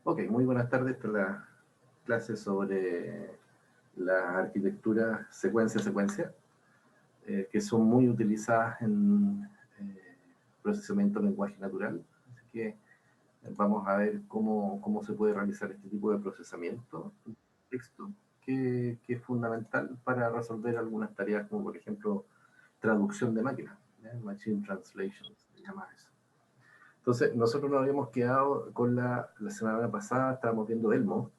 Ok, muy buenas tardes. Esta es la clase sobre la arquitectura secuencia-secuencia, que son muy utilizadas en procesamiento de lenguaje natural. Así que vamos a ver cómo se puede realizar este tipo de procesamiento de texto, que es fundamental para resolver algunas tareas, como por ejemplo traducción de máquina, Machine Translation, se llama eso. Entonces, nosotros nos habíamos quedado con la semana pasada, estábamos viendo Elmo,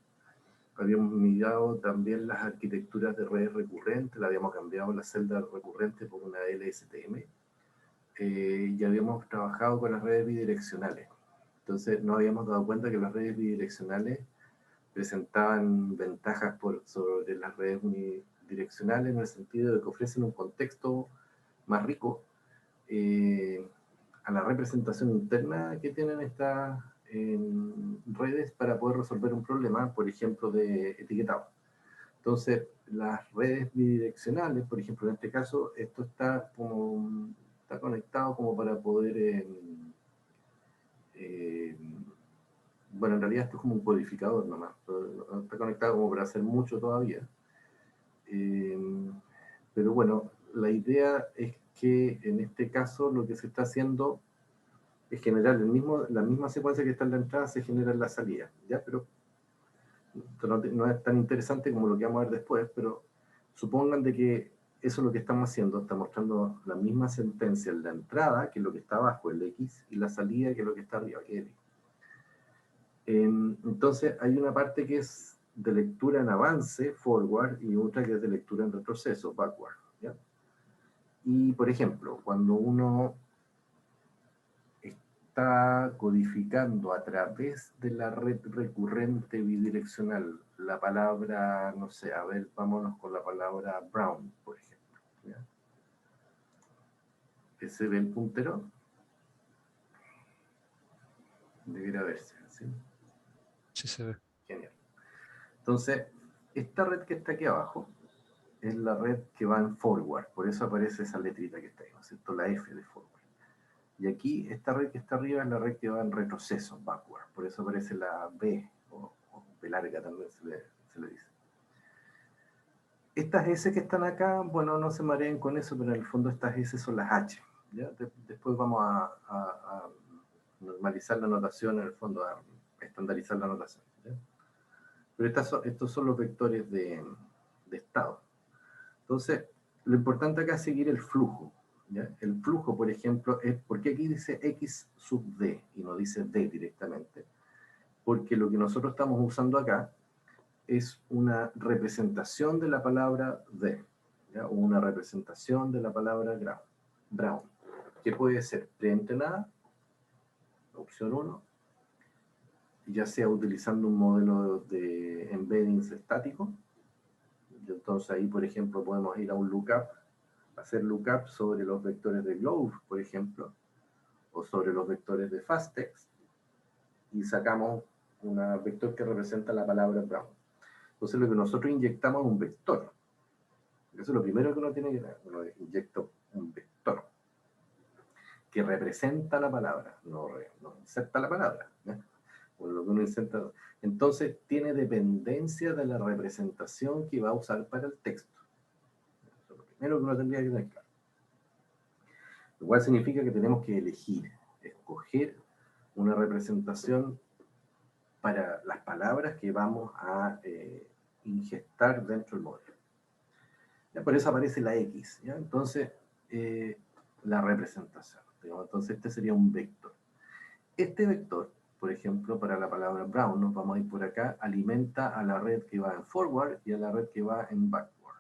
habíamos migrado también las arquitecturas de redes recurrentes, le habíamos cambiado la celda recurrente por una LSTM, y habíamos trabajado con las redes bidireccionales. Entonces, nos habíamos dado cuenta que las redes bidireccionales presentaban ventajas sobre las redes unidireccionales en el sentido de que ofrecen un contexto más rico, a la representación interna que tienen estas redes para poder resolver un problema, por ejemplo, de etiquetado. Entonces, las redes bidireccionales, por ejemplo, en este caso, esto está conectado como para poder, bueno, en realidad esto es como un codificador nomás, no está conectado como para hacer mucho todavía. Pero bueno, la idea es que en este caso lo que se está haciendo es generar la misma secuencia que está en la entrada se genera en la salida, ¿ya? Pero esto no es tan interesante como lo que vamos a ver después, pero supongan de que eso es lo que estamos haciendo, está mostrando la misma sentencia en la entrada, que es lo que está abajo, el X, y la salida, que es lo que está arriba, que es el Y. Entonces hay una parte que es de lectura en avance, forward, y otra que es de lectura en retroceso, backward, ¿ya? Y por ejemplo, cuando uno está codificando a través de la red recurrente bidireccional la palabra, no sé, a ver, vámonos con la palabra brown, por ejemplo, ¿ya? Que se ve el puntero, debiera verse, ¿sí? Sí se ve. Genial. Entonces, esta red que está aquí abajo es la red que va en forward, por eso aparece esa letrita que está ahí, ¿no es cierto? La F de forward. Y aquí, esta red que está arriba es la red que va en retroceso, backward, por eso aparece la B, o B larga también se le dice. Estas S que están acá, bueno, no se mareen con eso, pero en el fondo estas S son las H. ¿Ya? Después vamos a normalizar la notación, en el fondo a estandarizar la notación. ¿Ya? Pero estos son los vectores de estado. Entonces, lo importante acá es seguir el flujo. ¿Ya? El flujo, por ejemplo, es porque aquí dice X sub D y no dice D directamente. Porque lo que nosotros estamos usando acá es una representación de la palabra de, ¿ya? O una representación de la palabra brown, que puede ser preentrenada, opción 1, ya sea utilizando un modelo de embeddings estático. Y entonces ahí, por ejemplo, podemos ir a un lookup, hacer lookup sobre los vectores de Glove, por ejemplo, o sobre los vectores de fasttext, y sacamos un vector que representa la palabra brown. Entonces lo que nosotros inyectamos es un vector. Eso es lo primero que uno tiene que tener. Uno inyecta un vector que representa la palabra, no inserta la palabra. ¿eh? Bueno, lo que uno inserta. Entonces tiene dependencia de la representación que va a usar para el texto. Eso es lo primero que uno tendría que tener claro. Lo cual significa que tenemos que elegir, escoger una representación para las palabras que vamos a ingestar dentro del modelo. ¿Ya? Por eso aparece la X. ¿ya? Entonces, la representación. Digamos, entonces, este sería un vector. Este vector, por ejemplo, para la palabra brown, nos vamos a ir por acá, alimenta a la red que va en forward y a la red que va en backward.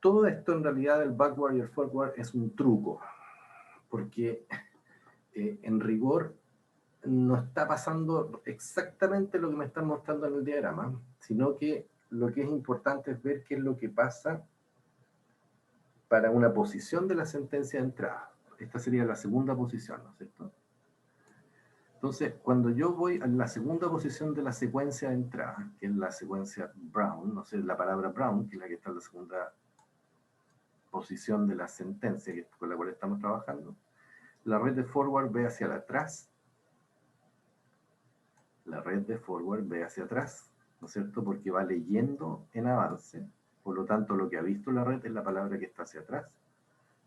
Todo esto, en realidad, el backward y el forward es un truco, porque en rigor no está pasando exactamente lo que me están mostrando en el diagrama, sino que lo que es importante es ver qué es lo que pasa para una posición de la sentencia de entrada. Esta sería la segunda posición, ¿no es cierto? Entonces, cuando yo voy a la segunda posición de la secuencia de entrada, que es la secuencia Brown, no sé, la palabra Brown, que es la que está en la segunda posición de la sentencia con la cual estamos trabajando, la red de forward ve hacia atrás la red de forward ve hacia atrás, ¿no es cierto? Porque va leyendo en avance, por lo tanto lo que ha visto la red es la palabra que está hacia atrás,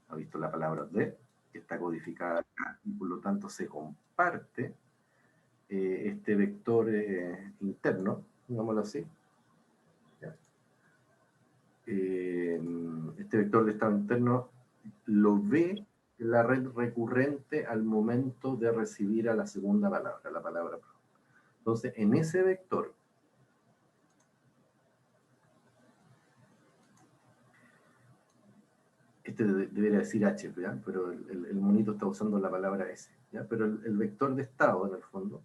ha visto la palabra de, que está codificada acá, y por lo tanto se comparte este vector interno, digámoslo así, ¿ya? Este vector de estado interno lo ve la red recurrente al momento de recibir a la segunda palabra, la palabra pro. Entonces, en ese vector, este debería decir H, ¿ya? Pero el monito está usando la palabra S, ¿ya? Pero el vector de estado, en el fondo,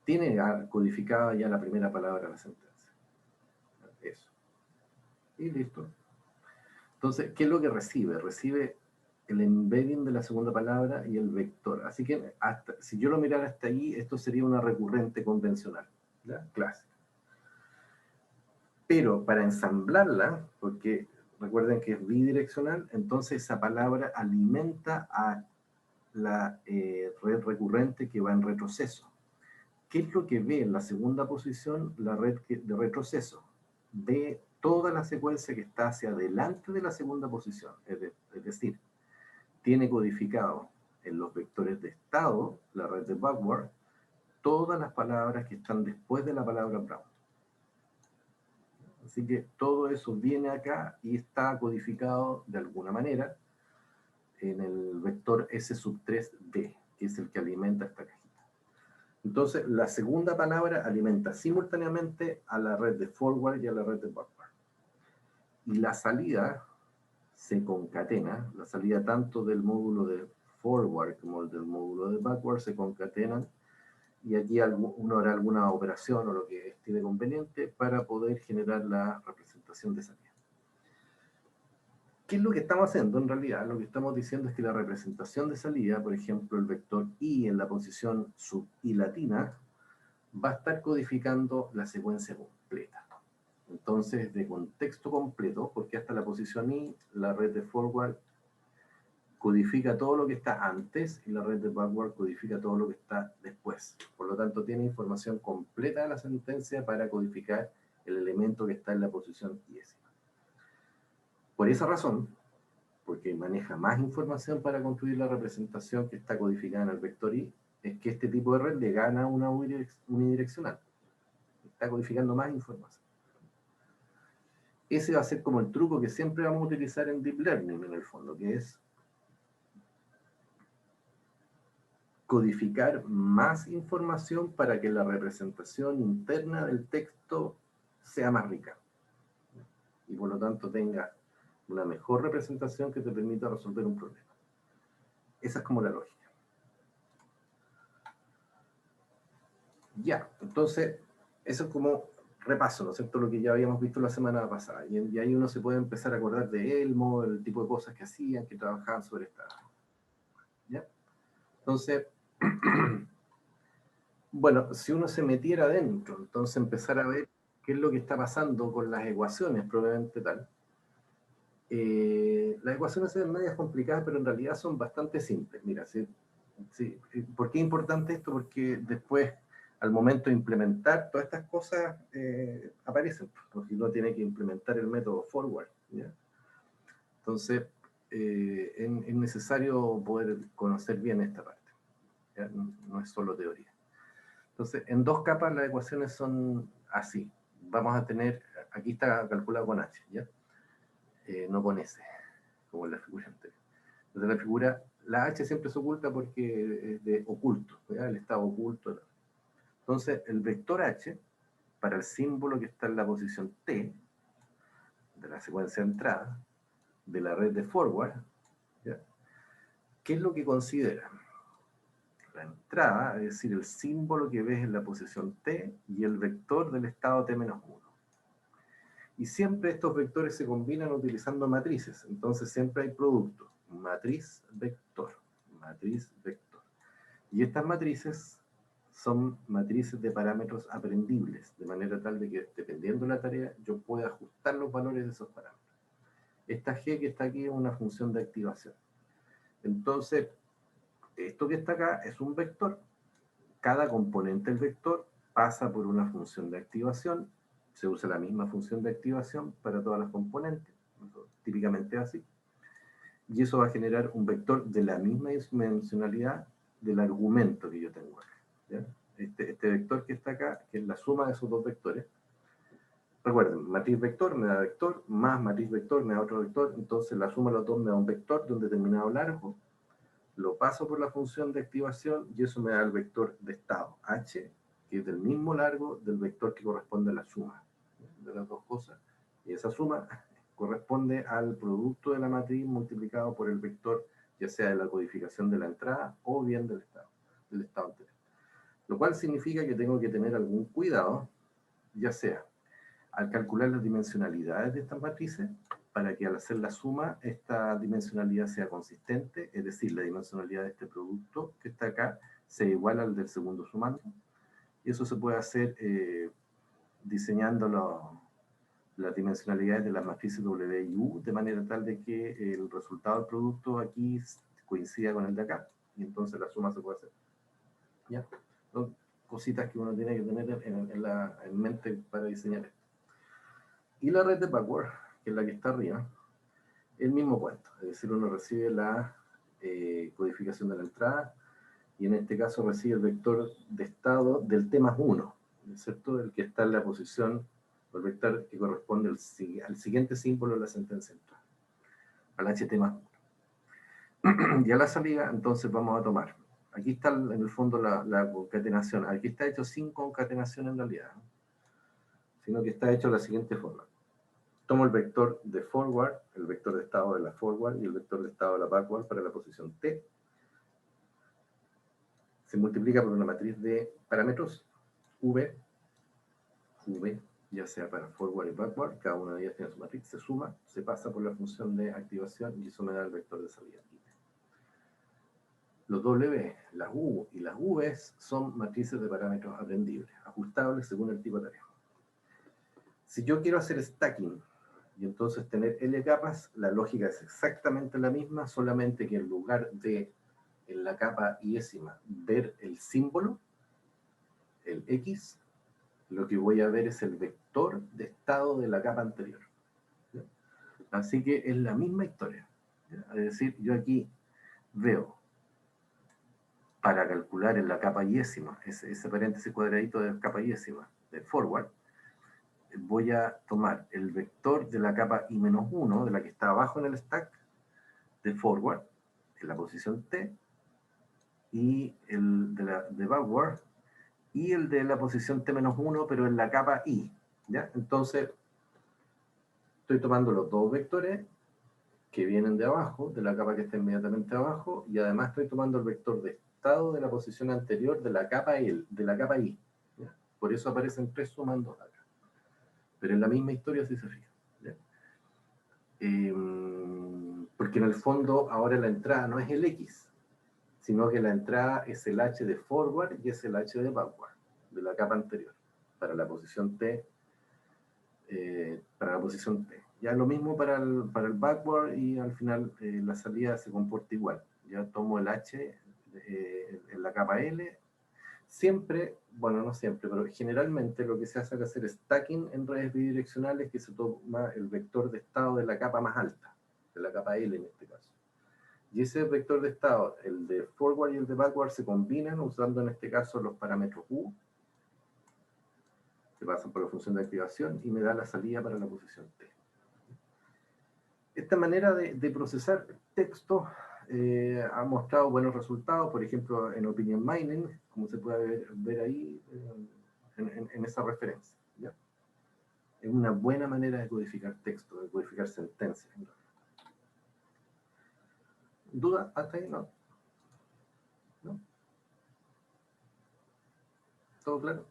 tiene codificada ya la primera palabra de la sentencia. Eso. Y listo. Entonces, ¿qué es lo que recibe? Recibe el embedding de la segunda palabra y el vector. Así que si yo lo mirara hasta ahí, esto sería una recurrente convencional, ¿ya? Clásica. Pero para ensamblarla, porque recuerden que es bidireccional, entonces esa palabra alimenta a la red recurrente que va en retroceso. ¿Qué es lo que ve en la segunda posición la red de retroceso? Ve toda la secuencia que está hacia adelante de la segunda posición, es decir, tiene codificado en los vectores de estado, la red de backward, todas las palabras que están después de la palabra Brown. Así que todo eso viene acá y está codificado de alguna manera en el vector S3B, que es el que alimenta esta cajita. Entonces, la segunda palabra alimenta simultáneamente a la red de forward y a la red de backward. Y la salida se concatena, la salida tanto del módulo de forward como el del módulo de backward se concatenan, y aquí uno hará alguna operación o lo que estime conveniente para poder generar la representación de salida. ¿Qué es lo que estamos haciendo? En realidad, lo que estamos diciendo es que la representación de salida, por ejemplo, el vector I en la posición sub I latina, va a estar codificando la secuencia completa. Entonces, de contexto completo, porque hasta la posición I, la red de forward codifica todo lo que está antes y la red de backward codifica todo lo que está después. Por lo tanto, tiene información completa de la sentencia para codificar el elemento que está en la posición I. Por esa razón, porque maneja más información para construir la representación que está codificada en el vector I, es que este tipo de red le gana una unidireccional. Está codificando más información. Ese va a ser como el truco que siempre vamos a utilizar en Deep Learning, en el fondo, que es codificar más información para que la representación interna del texto sea más rica. Y por lo tanto tenga una mejor representación que te permita resolver un problema. Esa es como la lógica. Ya, entonces, eso es como repaso, ¿no es cierto? Lo que ya habíamos visto la semana pasada. Y ahí uno se puede empezar a acordar de Elmo, el tipo de cosas que hacían, que trabajaban sobre esta. ¿Ya? Entonces, bueno, si uno se metiera adentro, entonces empezar a ver qué es lo que está pasando con las ecuaciones, probablemente tal. Las ecuaciones se ven medias complicadas, pero en realidad son bastante simples. Mira, ¿por qué es importante esto? Porque después, al momento de implementar todas estas cosas, aparecen, porque uno tiene que implementar el método forward, ¿ya? Entonces, es necesario poder conocer bien esta parte, ¿ya? No es solo teoría. Entonces, en dos capas las ecuaciones son así. Vamos a tener, aquí está calculado con H, ¿ya? No con S, como en la figura anterior. Entonces la figura, la H siempre se oculta porque es de oculto, ¿ya? El estado oculto. Entonces, el vector H, para el símbolo que está en la posición T, de la secuencia de entrada, de la red de forward, ¿ya? ¿Qué es lo que considera? La entrada, es decir, el símbolo que ves en la posición T y el vector del estado T-1. Y siempre estos vectores se combinan utilizando matrices, entonces siempre hay producto, matriz, vector, matriz, vector. Y estas matrices son matrices de parámetros aprendibles, de manera tal de que, dependiendo de la tarea, yo pueda ajustar los valores de esos parámetros. Esta G que está aquí es una función de activación. Entonces, esto que está acá es un vector. Cada componente del vector pasa por una función de activación, se usa la misma función de activación para todas las componentes, típicamente así, y eso va a generar un vector de la misma dimensionalidad del argumento que yo tengo acá, ¿ya? Este vector que está acá, que es la suma de esos dos vectores. Recuerden, matriz vector me da vector, más matriz vector me da otro vector, entonces la suma de los dos me da un vector de un determinado largo, lo paso por la función de activación y eso me da el vector de estado, h, que es del mismo largo del vector que corresponde a la suma de las dos cosas, y esa suma corresponde al producto de la matriz multiplicado por el vector, ya sea de la codificación de la entrada o bien del estado anterior. Lo cual significa que tengo que tener algún cuidado, ya sea al calcular las dimensionalidades de estas matrices, para que al hacer la suma, esta dimensionalidad sea consistente, es decir, la dimensionalidad de este producto que está acá sea igual al del segundo sumando. Y eso se puede hacer diseñando las dimensionalidades de las matrices W y U, de manera tal de que el resultado del producto aquí coincida con el de acá, y entonces la suma se puede hacer. ¿Ya? Son cositas que uno tiene que tener en mente para diseñar esto. Y la red de backward, que es la que está arriba, el mismo cuento, es decir, uno recibe la codificación de la entrada, y en este caso recibe el vector de estado del T más 1, ¿cierto? El que está en la posición, el vector que corresponde al siguiente símbolo de la sentencia de entrada, al HT más 1. Y a la salida, entonces vamos a tomar, aquí está en el fondo la concatenación, aquí está hecho sin concatenación en realidad, ¿no? Sino que está hecho de la siguiente forma. Tomo el vector de forward, el vector de estado de la forward y el vector de estado de la backward para la posición T. Se multiplica por una matriz de parámetros V, ya sea para forward y backward, cada una de ellas tiene su matriz, se suma, se pasa por la función de activación y eso me da el vector de salida. Los W, las U y las Vs son matrices de parámetros aprendibles, ajustables según el tipo de tarea. Si yo quiero hacer stacking y entonces tener L capas, la lógica es exactamente la misma, solamente que en lugar de en la capa iésima ver el símbolo, el X, lo que voy a ver es el vector de estado de la capa anterior. ¿Ya? Así que es la misma historia. ¿Ya? Es decir, yo aquí veo, para calcular en la capa iésima, ese paréntesis cuadradito de capa iésima, de forward, voy a tomar el vector de la capa I-1, de la que está abajo en el stack, de forward, en la posición T, y el de backward, y el de la posición T-1, pero en la capa I. ¿Ya? Entonces, estoy tomando los dos vectores que vienen de abajo, de la capa que está inmediatamente abajo, y además estoy tomando el vector de estado de la posición anterior de la capa I. ¿Ya? Por eso aparecen tres sumandos acá. Pero en la misma historia si se fijan. ¿Ya? Porque en el fondo ahora la entrada no es el X, sino que la entrada es el H de forward y es el H de backward, de la capa anterior, para la posición T, Ya lo mismo para el backward y al final la salida se comporta igual. Ya tomo el H en la capa L. Siempre, bueno, no siempre, pero generalmente lo que se hace al hacer stacking en redes bidireccionales es que se toma el vector de estado de la capa más alta, de la capa L en este caso. Y ese vector de estado, el de forward y el de backward, se combinan usando en este caso los parámetros U, que pasan por la función de activación, y me da la salida para la posición T. Esta manera de procesar texto ha mostrado buenos resultados, por ejemplo, en Opinion Mining, como se puede ver ahí en esa referencia. ¿Ya? Es una buena manera de codificar texto, de codificar sentencias. ¿Duda hasta ahí? No. ¿No? ¿Todo claro?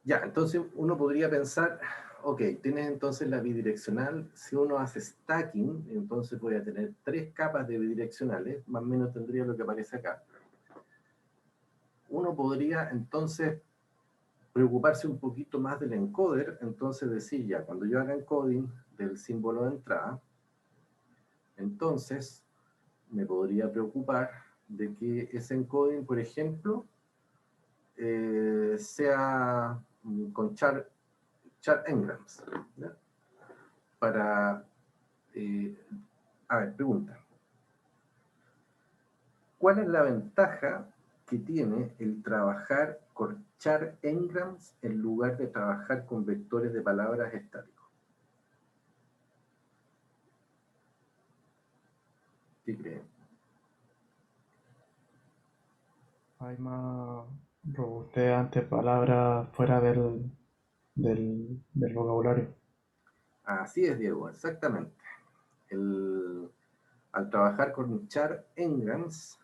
Ya, entonces uno podría pensar, ok, tienes entonces la bidireccional, si uno hace stacking, entonces voy a tener 3 capas de bidireccionales, más o menos tendría lo que aparece acá. Uno podría entonces preocuparse un poquito más del encoder, entonces decir ya, cuando yo haga encoding del símbolo de entrada, entonces me podría preocupar de que ese encoding, por ejemplo, sea con char engrams, ¿ya? Para, a ver, pregunta. ¿Cuál es la ventaja que tiene el trabajar con char engrams en lugar de trabajar con vectores de palabras estáticos? ¿Qué creen? Hay más robustez ante palabras fuera del vocabulario. Así es, Diego, exactamente. Al trabajar con char engrams,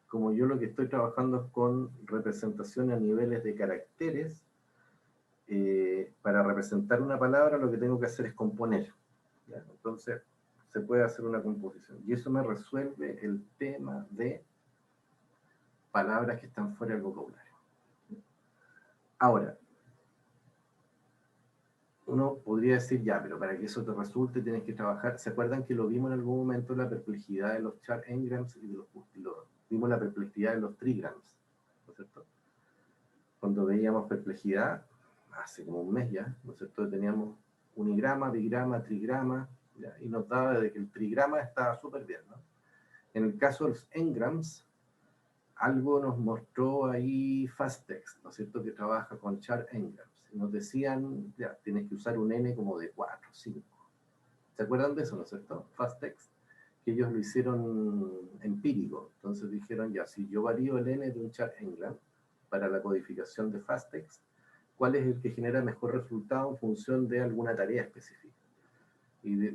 como yo lo que estoy trabajando es con representación a niveles de caracteres, para representar una palabra lo que tengo que hacer es componer, ¿ya? Entonces se puede hacer una composición y eso me resuelve el tema de palabras que están fuera del vocabulario. Ahora, uno podría decir, ya, pero para que eso te resulte tienes que trabajar. ¿Se acuerdan que lo vimos en algún momento, la perplejidad de los char engrams y de vimos la perplejidad de los trigrams, ¿no es cierto? Cuando veíamos perplejidad, hace como un mes ya, ¿no es cierto? Teníamos unigrama, bigrama, trigrama, ¿ya? Y nos daba de que el trigrama estaba súper bien, ¿no? En el caso de los engrams, algo nos mostró ahí Fasttext, ¿no es cierto?, que trabaja con char engrams. Y nos decían, ya, tienes que usar un n como de 4, 5. ¿Se acuerdan de eso, no es cierto? Fasttext, que ellos lo hicieron empírico. Entonces dijeron, ya, si yo varío el n de un char engram para la codificación de Fasttext, ¿cuál es el que genera mejor resultado en función de alguna tarea específica? Y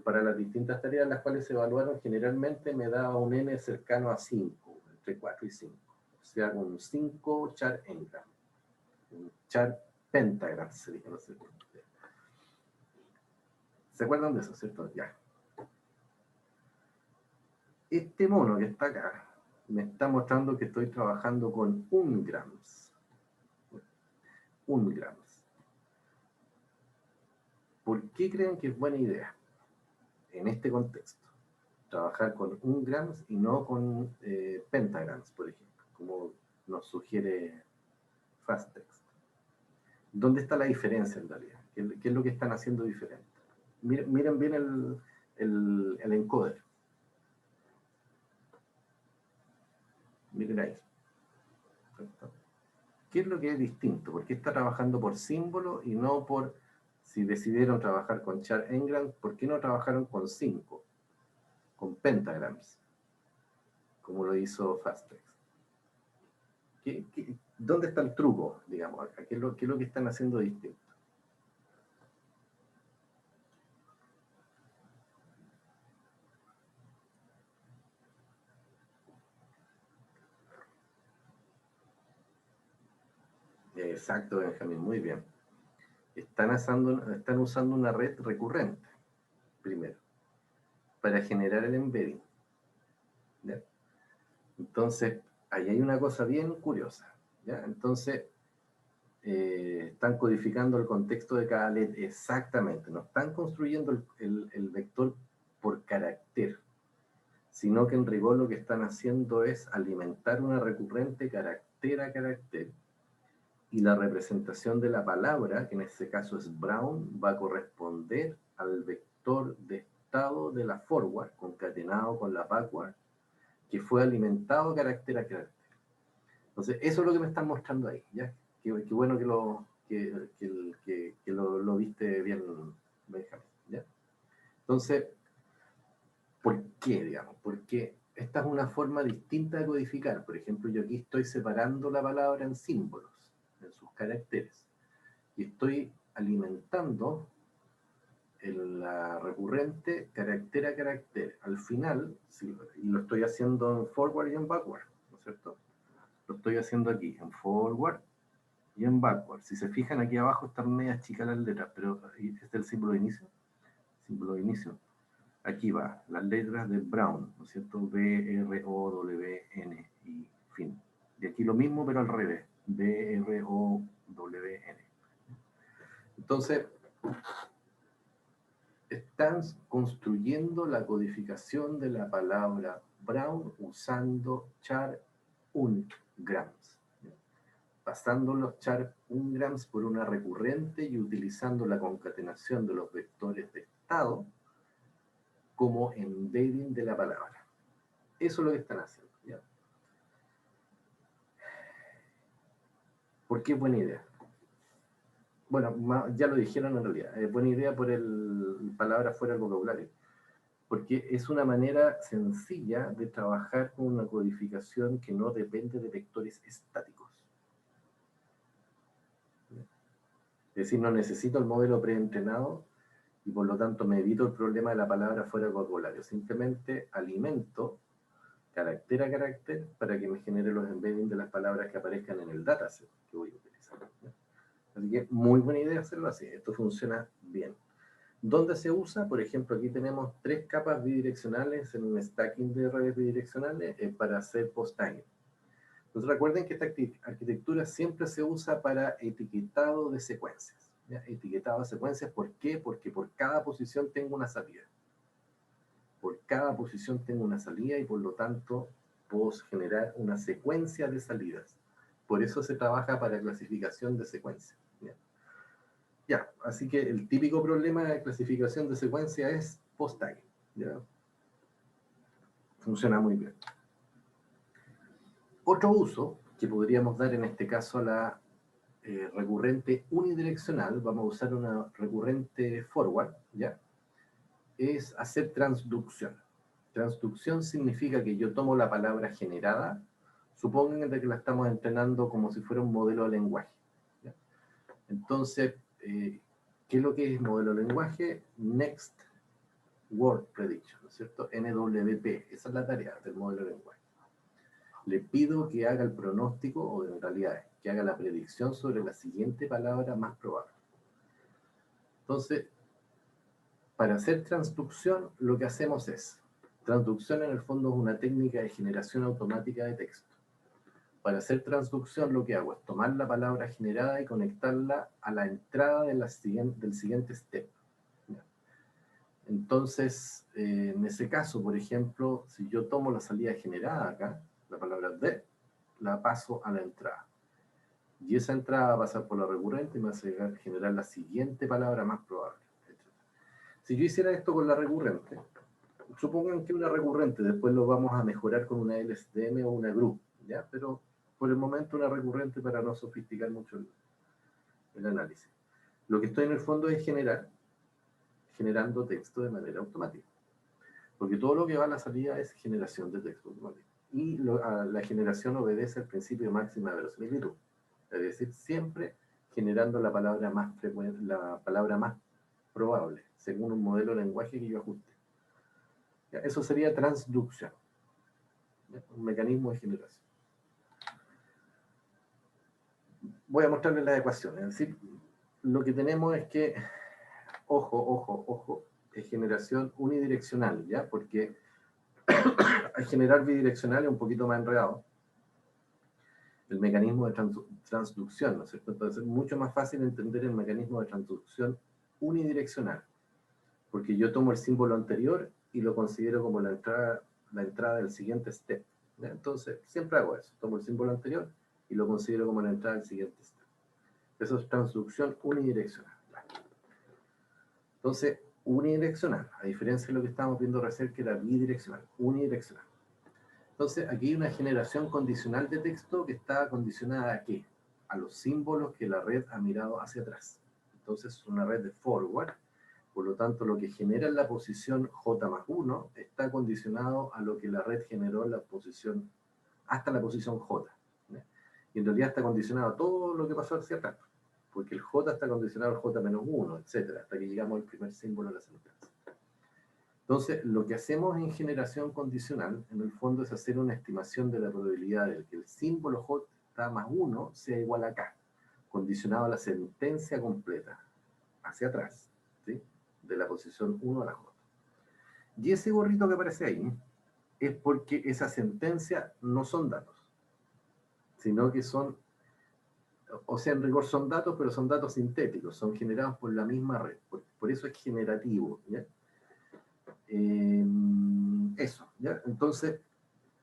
para las distintas tareas en las cuales se evaluaron, generalmente me daba un n cercano a 5, entre 4 y 5. O sea, un 5 char engram, un char pentagram, se dice, no sé. ¿Se acuerdan de eso, cierto? Ya. Este mono que está acá me está mostrando que estoy trabajando con ungrams. Ungrams. ¿Por qué creen que es buena idea en este contexto trabajar con ungrams y no con pentagrams, por ejemplo, como nos sugiere Fasttext? ¿Dónde está la diferencia en realidad? ¿Qué es lo que están haciendo diferente? Miren bien el encoder. Miren ahí. ¿Qué es lo que es distinto? ¿Por qué está trabajando por símbolo y no por, si decidieron trabajar con char engrams, por qué no trabajaron con 5, con pentagrams, como lo hizo Fasttext? ¿Dónde está el truco, digamos, acá? ¿Qué es lo que están haciendo distinto? Exacto, Benjamín, muy bien. Están usando una red recurrente, primero, para generar el embedding, ¿ya? Entonces, ahí hay una cosa bien curiosa, ¿ya? Entonces, están codificando el contexto de cada LED exactamente, no están construyendo el vector por carácter, sino que en rigor lo que están haciendo es alimentar una recurrente carácter a carácter, y la representación de la palabra, que en este caso es brown, va a corresponder al vector de estado de la forward, concatenado con la backward, que fue alimentado carácter a carácter. Entonces, eso es lo que me están mostrando ahí, ¿ya? Qué bueno que lo viste bien, Benjamín, ¿ya? Entonces, ¿por qué, digamos? Porque esta es una forma distinta de codificar. Por ejemplo, yo aquí estoy separando la palabra en símbolos, en sus caracteres, y estoy alimentando la recurrente carácter a carácter. Al final, sí, y lo estoy haciendo en forward y en backward, ¿no es cierto? Lo estoy haciendo aquí, en forward y en backward. Si se fijan, aquí abajo están medias chicas las letras, pero este es el símbolo de inicio. Símbolo de inicio. Aquí va, las letras de Brown, ¿no es cierto? B, R, O, W, N y fin. Y aquí lo mismo, pero al revés. B, R, O, W, N. Entonces, están construyendo la codificación de la palabra Brown usando char ungrams, pasando los char ungrams por una recurrente y utilizando la concatenación de los vectores de estado como embedding de la palabra. Eso es lo que están haciendo, ¿ya? ¿Por qué es buena idea? Bueno, ya lo dijeron en realidad. Es buena idea por el palabra fuera del vocabulario, porque es una manera sencilla de trabajar con una codificación que no depende de vectores estáticos. Es decir, no necesito el modelo preentrenado y por lo tanto me evito el problema de la palabra fuera del vocabulario. Simplemente alimento carácter a carácter para que me genere los embeddings de las palabras que aparezcan en el dataset que voy a utilizar. Así que muy buena idea hacerlo así. Esto funciona bien. ¿Dónde se usa? Por ejemplo, aquí tenemos 3 capas bidireccionales en un stacking de redes bidireccionales para hacer post-tagging. Entonces recuerden que esta arquitectura siempre se usa para etiquetado de secuencias, ¿ya? Etiquetado de secuencias, ¿por qué? Porque por cada posición tengo una salida. Por cada posición tengo una salida y por lo tanto puedo generar una secuencia de salidas. Por eso se trabaja para clasificación de secuencias. Ya, así que el típico problema de clasificación de secuencia es post-tagging. Funciona muy bien. Otro uso que podríamos dar en este caso a la recurrente unidireccional, vamos a usar una recurrente forward, ¿ya? Es hacer transducción. Transducción significa que yo tomo la palabra generada, supongan que la estamos entrenando como si fuera un modelo de lenguaje, ¿ya? Entonces, ¿qué es lo que es modelo de lenguaje? Next Word Prediction, ¿no es cierto? NWP, esa es la tarea del modelo de lenguaje. Le pido que haga el pronóstico, o en realidad que haga la predicción sobre la siguiente palabra más probable. Entonces, para hacer transducción, lo que hacemos es, transducción en el fondo es una técnica de generación automática de texto. Para hacer transducción lo que hago es tomar la palabra generada y conectarla a la entrada de del siguiente step. Entonces, en ese caso, por ejemplo, si yo tomo la salida generada acá, la palabra de, la paso a la entrada. Y esa entrada va a pasar por la recurrente y me va a generar la siguiente palabra más probable. Si yo hiciera esto con la recurrente, supongan que una recurrente, después lo vamos a mejorar con una LSTM o una group, ¿ya? Pero por el momento una recurrente para no sofisticar mucho el análisis. Lo que estoy en el fondo es generando texto de manera automática. Porque todo lo que va a la salida es generación de texto automático. Y la generación obedece al principio de máxima verosimilitud. Es decir, siempre generando la palabra más frecuente, la palabra más probable, según un modelo de lenguaje que yo ajuste. Eso sería transducción, un mecanismo de generación. Voy a mostrarles las ecuaciones. Es decir, lo que tenemos es que, ojo, es generación unidireccional, ¿ya? Porque al generar bidireccional es un poquito más enredado el mecanismo de transducción, ¿no es cierto? Entonces es mucho más fácil entender el mecanismo de transducción unidireccional, porque yo tomo el símbolo anterior y lo considero como la entrada del siguiente step, ¿ya? Entonces siempre hago eso, tomo el símbolo anterior y lo considero como la entrada del siguiente step. Eso es transducción unidireccional. Entonces, unidireccional, a diferencia de lo que estábamos viendo recién, que era bidireccional, unidireccional. Entonces, aquí hay una generación condicional de texto que está condicionada ¿a qué? A los símbolos que la red ha mirado hacia atrás. Entonces, es una red de forward, por lo tanto, lo que genera en la posición J+1 está condicionado a lo que la red generó en la posición, hasta la posición J. ¿Sí? Y en realidad está condicionado a todo lo que pasó hacia atrás, porque el J está condicionado al J-1, etc., hasta que llegamos al primer símbolo de la sentencia. Entonces, lo que hacemos en generación condicional, en el fondo, es hacer una estimación de la probabilidad de que el símbolo J+1 sea igual a K, condicionado a la sentencia completa, hacia atrás, ¿sí? De la posición 1 a la J. Y ese gorrito que aparece ahí es porque esa sentencia no son datos, sino que son, o sea, en rigor son datos, pero son datos sintéticos, son generados por la misma red, por eso es generativo, ¿ya? Eso, ¿ya? Entonces,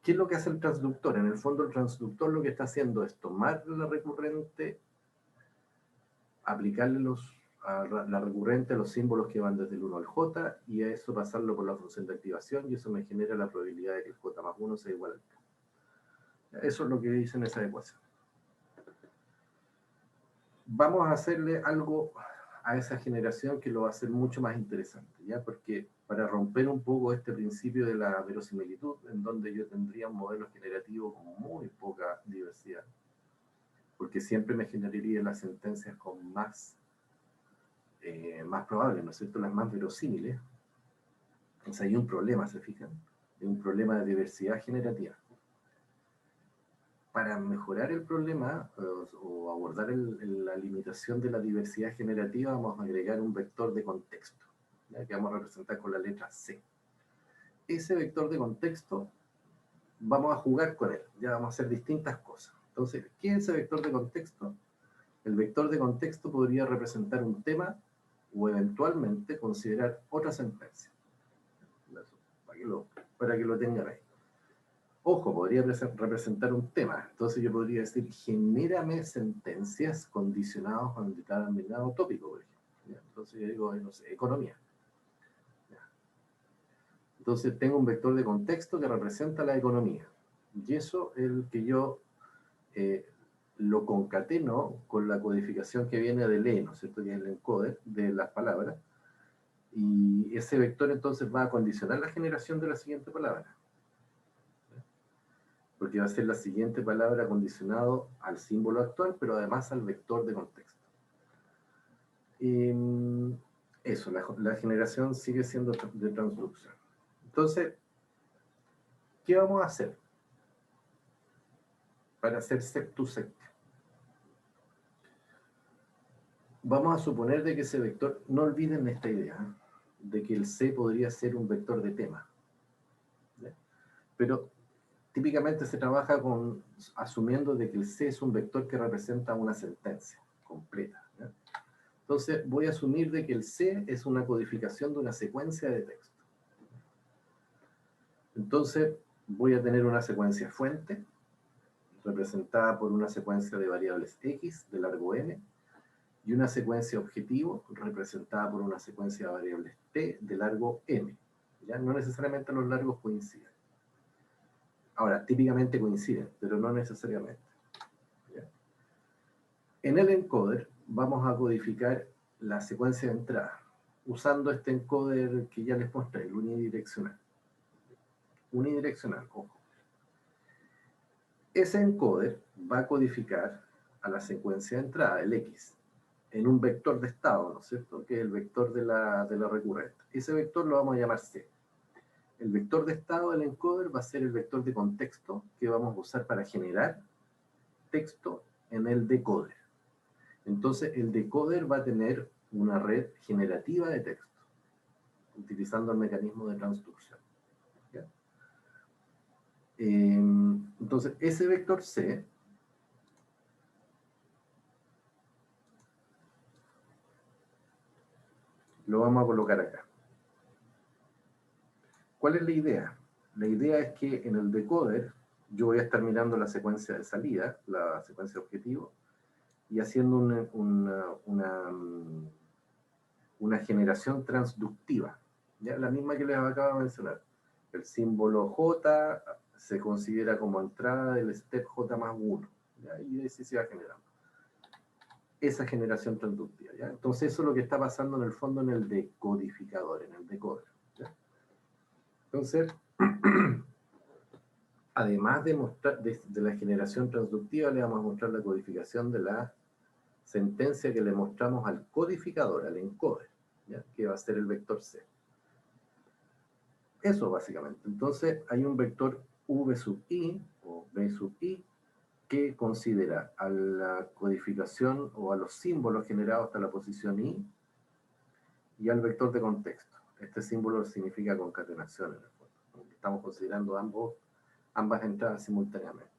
¿Qué es lo que hace el transductor? En el fondo el transductor lo que está haciendo es tomar la recurrente, aplicarle a la recurrente los símbolos que van desde el 1 al j, y a eso pasarlo por la función de activación, y eso me genera la probabilidad de que el j más 1 sea igual al k. Eso es lo que dice en esa ecuación. Vamos a hacerle algo a esa generación que lo va a hacer mucho más interesante, ¿ya? Porque para romper un poco este principio de la verosimilitud, en donde yo tendría un modelo generativo con muy poca diversidad, porque siempre me generaría las sentencias con más probables, ¿no es cierto?, las más verosímiles. Entonces hay un problema, ¿se fijan? Hay un problema de diversidad generativa. Para mejorar el problema o abordar la limitación de la diversidad generativa, vamos a agregar un vector de contexto, ¿ya? Que vamos a representar con la letra C. Ese vector de contexto, vamos a jugar con él, ya vamos a hacer distintas cosas. Entonces, ¿qué es ese vector de contexto? El vector de contexto podría representar un tema o eventualmente considerar otra sentencia. Para que lo tengan ahí. Ojo, podría representar un tema. Entonces yo podría decir, genérame sentencias condicionadas a un determinado tópico, por ejemplo. ¿Ya? Entonces yo digo, no sé, economía. ¿Ya? Entonces tengo un vector de contexto que representa la economía. Y eso es el que yo lo concateno con la codificación que viene del E, ¿no es cierto?, que es el encoder de las palabras. Y ese vector entonces va a condicionar la generación de la siguiente palabra. Porque va a ser la siguiente palabra condicionado al símbolo actual, pero además al vector de contexto. Eso, la generación sigue siendo de transducción. Entonces, ¿qué vamos a hacer para hacer sect to sect? Vamos a suponer de que ese vector, no olviden esta idea, de que el C podría ser un vector de tema. ¿Ya? Pero típicamente se trabaja asumiendo de que el C es un vector que representa una sentencia completa. ¿Ya? Entonces voy a asumir de que el C es una codificación de una secuencia de texto. Entonces voy a tener una secuencia fuente, representada por una secuencia de variables X de largo n, y una secuencia objetivo, representada por una secuencia de variables T de largo m. ¿Ya? No necesariamente los largos coinciden. Ahora, típicamente coinciden, pero no necesariamente. ¿Ya? En el encoder vamos a codificar la secuencia de entrada, usando este encoder que ya les mostré, el unidireccional. Unidireccional, ojo. Ese encoder va a codificar a la secuencia de entrada, el X, en un vector de estado, ¿no es cierto?, que es el vector de la recurrente. Ese vector lo vamos a llamar C. El vector de estado del encoder va a ser el vector de contexto que vamos a usar para generar texto en el decoder. Entonces, el decoder va a tener una red generativa de texto, utilizando el mecanismo de transducción. ¿Ya? Entonces, ese vector C lo vamos a colocar acá. ¿Cuál es la idea? La idea es que en el decoder yo voy a estar mirando la secuencia de salida, la secuencia objetivo, y haciendo una generación transductiva, ¿ya? La misma que les acabo de mencionar. El símbolo J se considera como entrada del step J más 1, ¿ya? Y así se va generando esa generación transductiva, ¿ya? Entonces eso es lo que está pasando en el fondo en el decodificador, en el decoder, ¿ya? Entonces, además de mostrar de la generación transductiva, le vamos a mostrar la codificación de la sentencia que le mostramos al codificador, al encoder, ¿ya? Que va a ser el vector C. Eso básicamente. Entonces hay un vector V sub i o V sub i que considera a la codificación o a los símbolos generados hasta la posición i y al vector de contexto. Este símbolo significa concatenación en el fondo. Estamos considerando ambas entradas simultáneamente.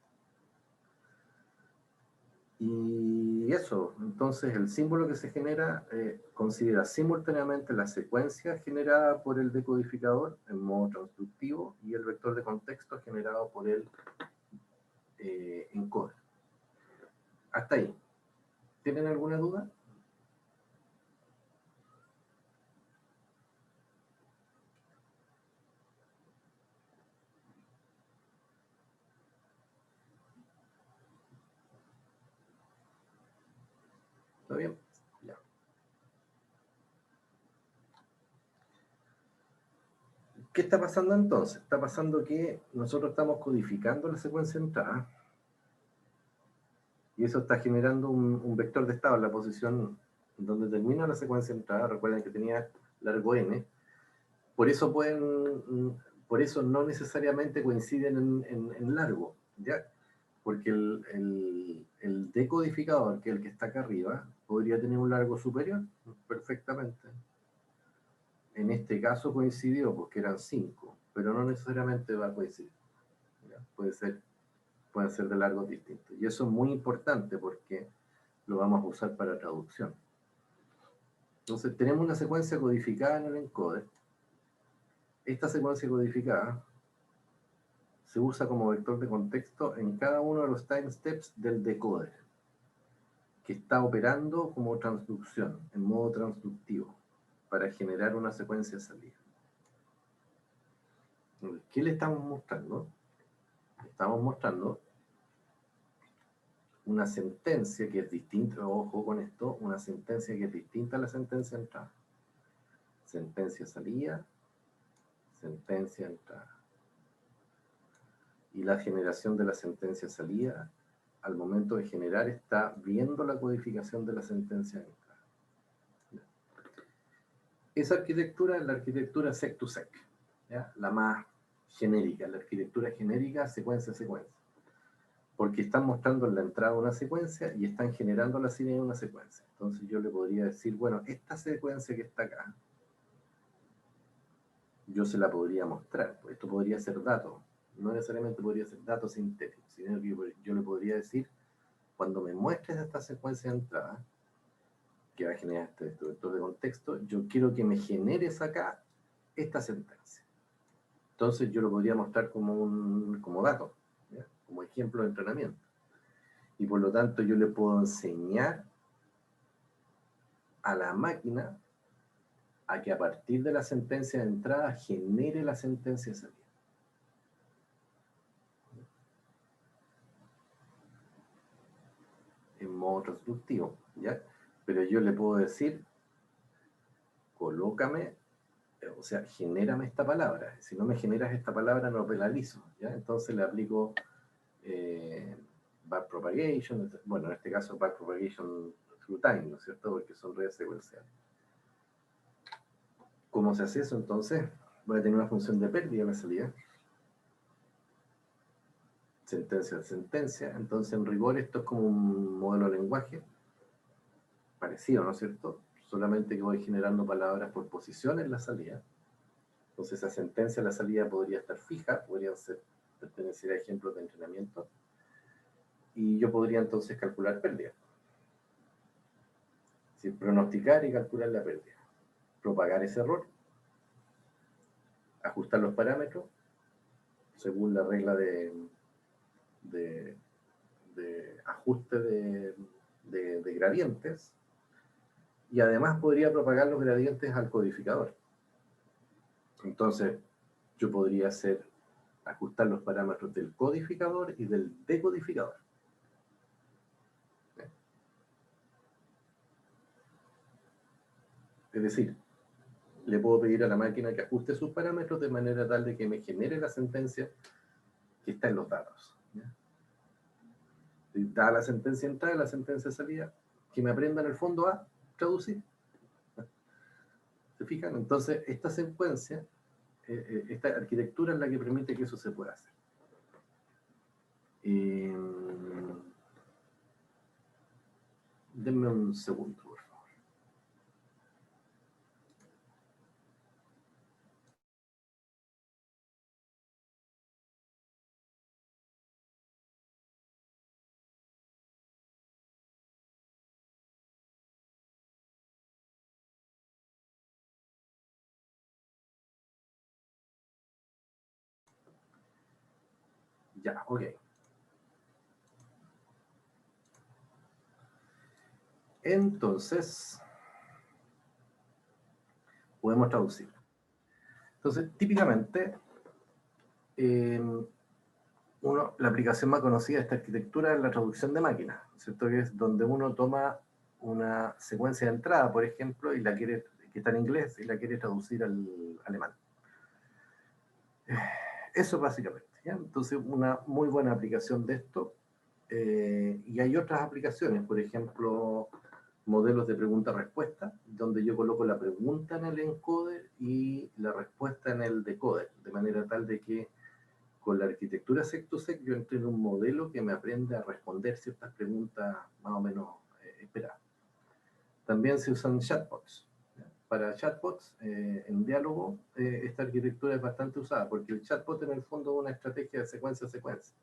Y eso, entonces el símbolo que se genera considera simultáneamente la secuencia generada por el decodificador en modo transductivo y el vector de contexto generado por el encoder. Hasta ahí. ¿Tienen alguna duda? ¿Está bien? Ya. ¿Qué está pasando entonces? Está pasando que nosotros estamos codificando la secuencia de entrada y eso está generando un vector de estado en la posición donde termina la secuencia de entrada. Recuerden que tenía largo n. Por eso por eso no necesariamente coinciden en largo, ¿ya? Porque el decodificador, que es el que está acá arriba, podría tener un largo superior perfectamente. En este caso coincidió porque eran 5, pero no necesariamente va a coincidir. ¿Ya? Pueden ser de largos distintos. Y eso es muy importante porque lo vamos a usar para traducción. Entonces tenemos una secuencia codificada en el encoder. Esta secuencia codificada se usa como vector de contexto en cada uno de los time steps del decoder, que está operando como transducción, en modo transductivo, para generar una secuencia de salida. ¿Qué le estamos mostrando? Estamos mostrando una sentencia que es distinta, ojo con esto, una sentencia que es distinta a la sentencia de entrada. Sentencia salida, sentencia entrada. Y la generación de la sentencia salida, al momento de generar, está viendo la codificación de la sentencia de entrada. Esa arquitectura es la arquitectura sec-to-sec, ¿ya? La más genérica, la arquitectura genérica secuencia a secuencia. Porque están mostrando en la entrada una secuencia y están generando la salida de una secuencia. Entonces yo le podría decir, bueno, esta secuencia que está acá, yo se la podría mostrar. Pues esto podría ser dato. No necesariamente podría ser dato sintético, sino que yo le podría decir, cuando me muestres esta secuencia de entrada, que va a generar este vector de contexto, yo quiero que me generes acá esta sentencia. Entonces yo lo podría mostrar como dato, ¿ya? Como ejemplo de entrenamiento. Y por lo tanto yo le puedo enseñar a la máquina a que a partir de la sentencia de entrada genere la sentencia de salida. En modo transductivo, ¿ya? Pero yo le puedo decir, colócame, o sea, genérame esta palabra. Si no me generas esta palabra, no penalizo, ¿ya? Entonces le aplico backpropagation, bueno, en este caso backpropagation through time, ¿no es cierto? Porque son redes secuenciales. ¿Cómo se hace eso entonces? Voy a tener una función de pérdida en la salida. Sentencia de sentencia. Entonces, en rigor, esto es como un modelo de lenguaje parecido, ¿no es cierto? Solamente que voy generando palabras por posición en la salida. Entonces, esa sentencia en la salida podría estar fija, podrían pertenecer a ejemplos de entrenamiento. Y yo podría entonces calcular pérdida. Es decir, pronosticar y calcular la pérdida. Propagar ese error. Ajustar los parámetros según la regla de ajuste de gradientes, y además podría propagar los gradientes al codificador. Entonces, yo podría ajustar los parámetros del codificador y del decodificador. Es decir, le puedo pedir a la máquina que ajuste sus parámetros de manera tal de que me genere la sentencia que está en los datos. Da la sentencia entrada, la sentencia salida, que me aprenda en el fondo a traducir. ¿Se fijan? Entonces, esta secuencia, esta arquitectura es la que permite que eso se pueda hacer. Denme un segundo. Ya, ok. Entonces, podemos traducir. Entonces, típicamente, la aplicación más conocida de esta arquitectura es la traducción de máquina, ¿cierto? Que es donde uno toma una secuencia de entrada, por ejemplo, y la quiere, que está en inglés, y la quiere traducir al alemán. Eso básicamente, ¿ya? Entonces, una muy buena aplicación de esto. Y hay otras aplicaciones, por ejemplo, modelos de pregunta-respuesta, donde yo coloco la pregunta en el encoder y la respuesta en el decoder, de manera tal de que con la arquitectura Sec2Sec yo entreno un modelo que me aprende a responder ciertas preguntas más o menos esperadas. También se usan chatbots. Para chatbots en diálogo, esta arquitectura es bastante usada, porque el chatbot en el fondo es una estrategia de secuencia a secuencia.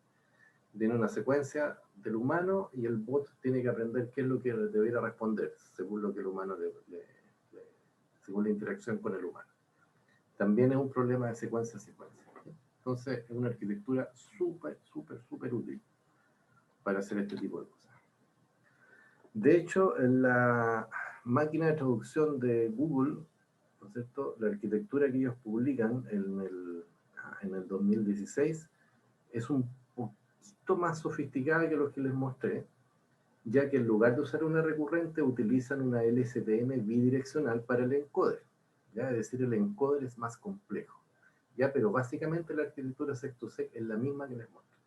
Tiene una secuencia del humano y el bot tiene que aprender qué es lo que debería responder según lo que el humano según la interacción con el humano. También es un problema de secuencia a secuencia. Entonces es una arquitectura súper útil para hacer este tipo de cosas. De hecho, en la máquina de traducción de Google, ¿no es cierto?, la arquitectura que ellos publican en el 2016 es un poquito más sofisticada que lo que les mostré, ya que en lugar de usar una recurrente utilizan una LSTM bidireccional para el encoder, ¿ya? Es decir, el encoder es más complejo, ¿ya? Pero básicamente la arquitectura Sec2Sec es la misma que les muestro.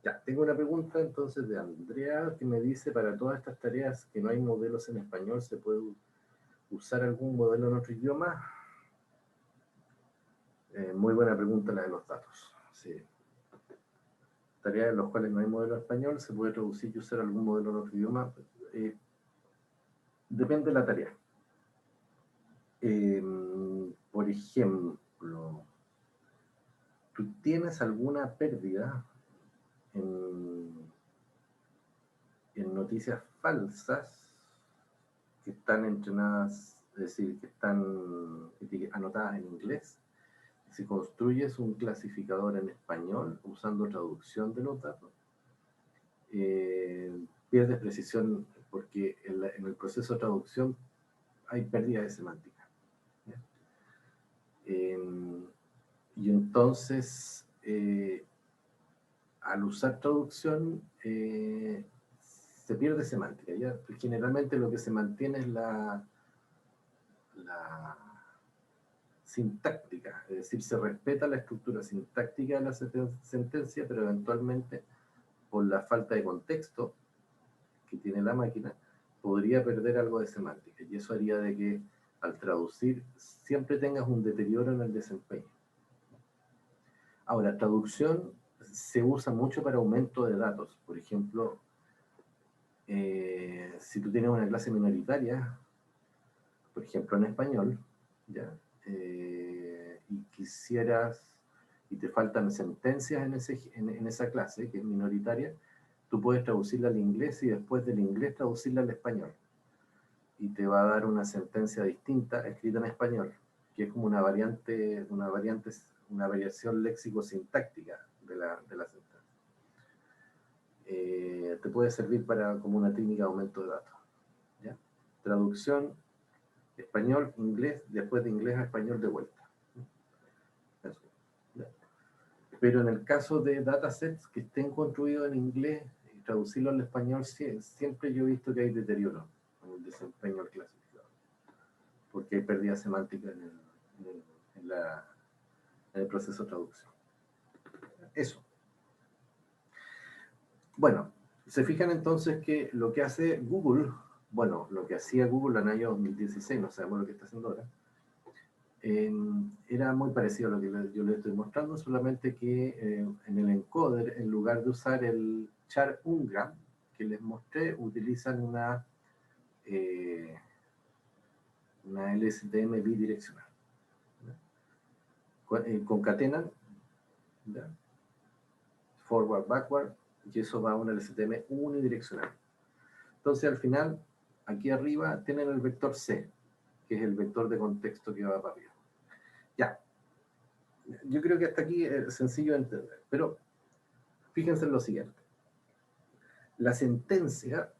Ya, tengo una pregunta entonces de Andrea que me dice, para todas estas tareas que no hay modelos en español, ¿se puede usar algún modelo en otro idioma? Muy buena pregunta la de los datos. Sí. Tareas en las cuales no hay modelo en español, ¿se puede traducir y usar algún modelo en otro idioma? Depende de la tarea. Por ejemplo, ¿tú tienes alguna pérdida en noticias falsas que están entrenadas, es decir, que están anotadas en inglés? Si construyes un clasificador en español usando traducción de los datos, pierdes precisión porque en el proceso de traducción hay pérdida de semántica. Y entonces, al usar traducción, se pierde semántica. ¿Ya? Generalmente lo que se mantiene es la sintáctica, es decir, se respeta la estructura sintáctica de la sentencia, pero eventualmente, por la falta de contexto que tiene la máquina, podría perder algo de semántica. Y eso haría de que al traducir siempre tengas un deterioro en el desempeño. Ahora, traducción se usa mucho para aumento de datos. Por ejemplo, si tú tienes una clase minoritaria, por ejemplo en español, ¿ya? Y quisieras, y te faltan sentencias en esa clase, que es minoritaria, tú puedes traducirla al inglés y después del inglés traducirla al español. Y te va a dar una sentencia distinta escrita en español, que es como una variación léxico-sintáctica de la sentencia. Te puede servir como una técnica de aumento de datos. ¿Ya? Traducción, español, inglés, después de inglés a español de vuelta. Eso. ¿Ya? Pero en el caso de datasets que estén construidos en inglés y traducirlo al español, siempre yo he visto que hay deterioro en el desempeño del clasificador, porque hay pérdida semántica en el proceso de traducción. Eso. Bueno, se fijan entonces que lo que hace Google, bueno, lo que hacía Google en el año 2016, no sabemos lo que está haciendo ahora, era muy parecido a lo que yo les estoy mostrando, solamente que en el encoder, en lugar de usar el char-ungram que les mostré, utilizan una LSTM bidireccional. Concatenan, ¿ya? Forward, backward, y eso va a una LSTM unidireccional. Entonces al final, aquí arriba tienen el vector C, que es el vector de contexto que va para arriba. Ya. Yo creo que hasta aquí es sencillo de entender, pero Fíjense en lo siguiente. La sentencia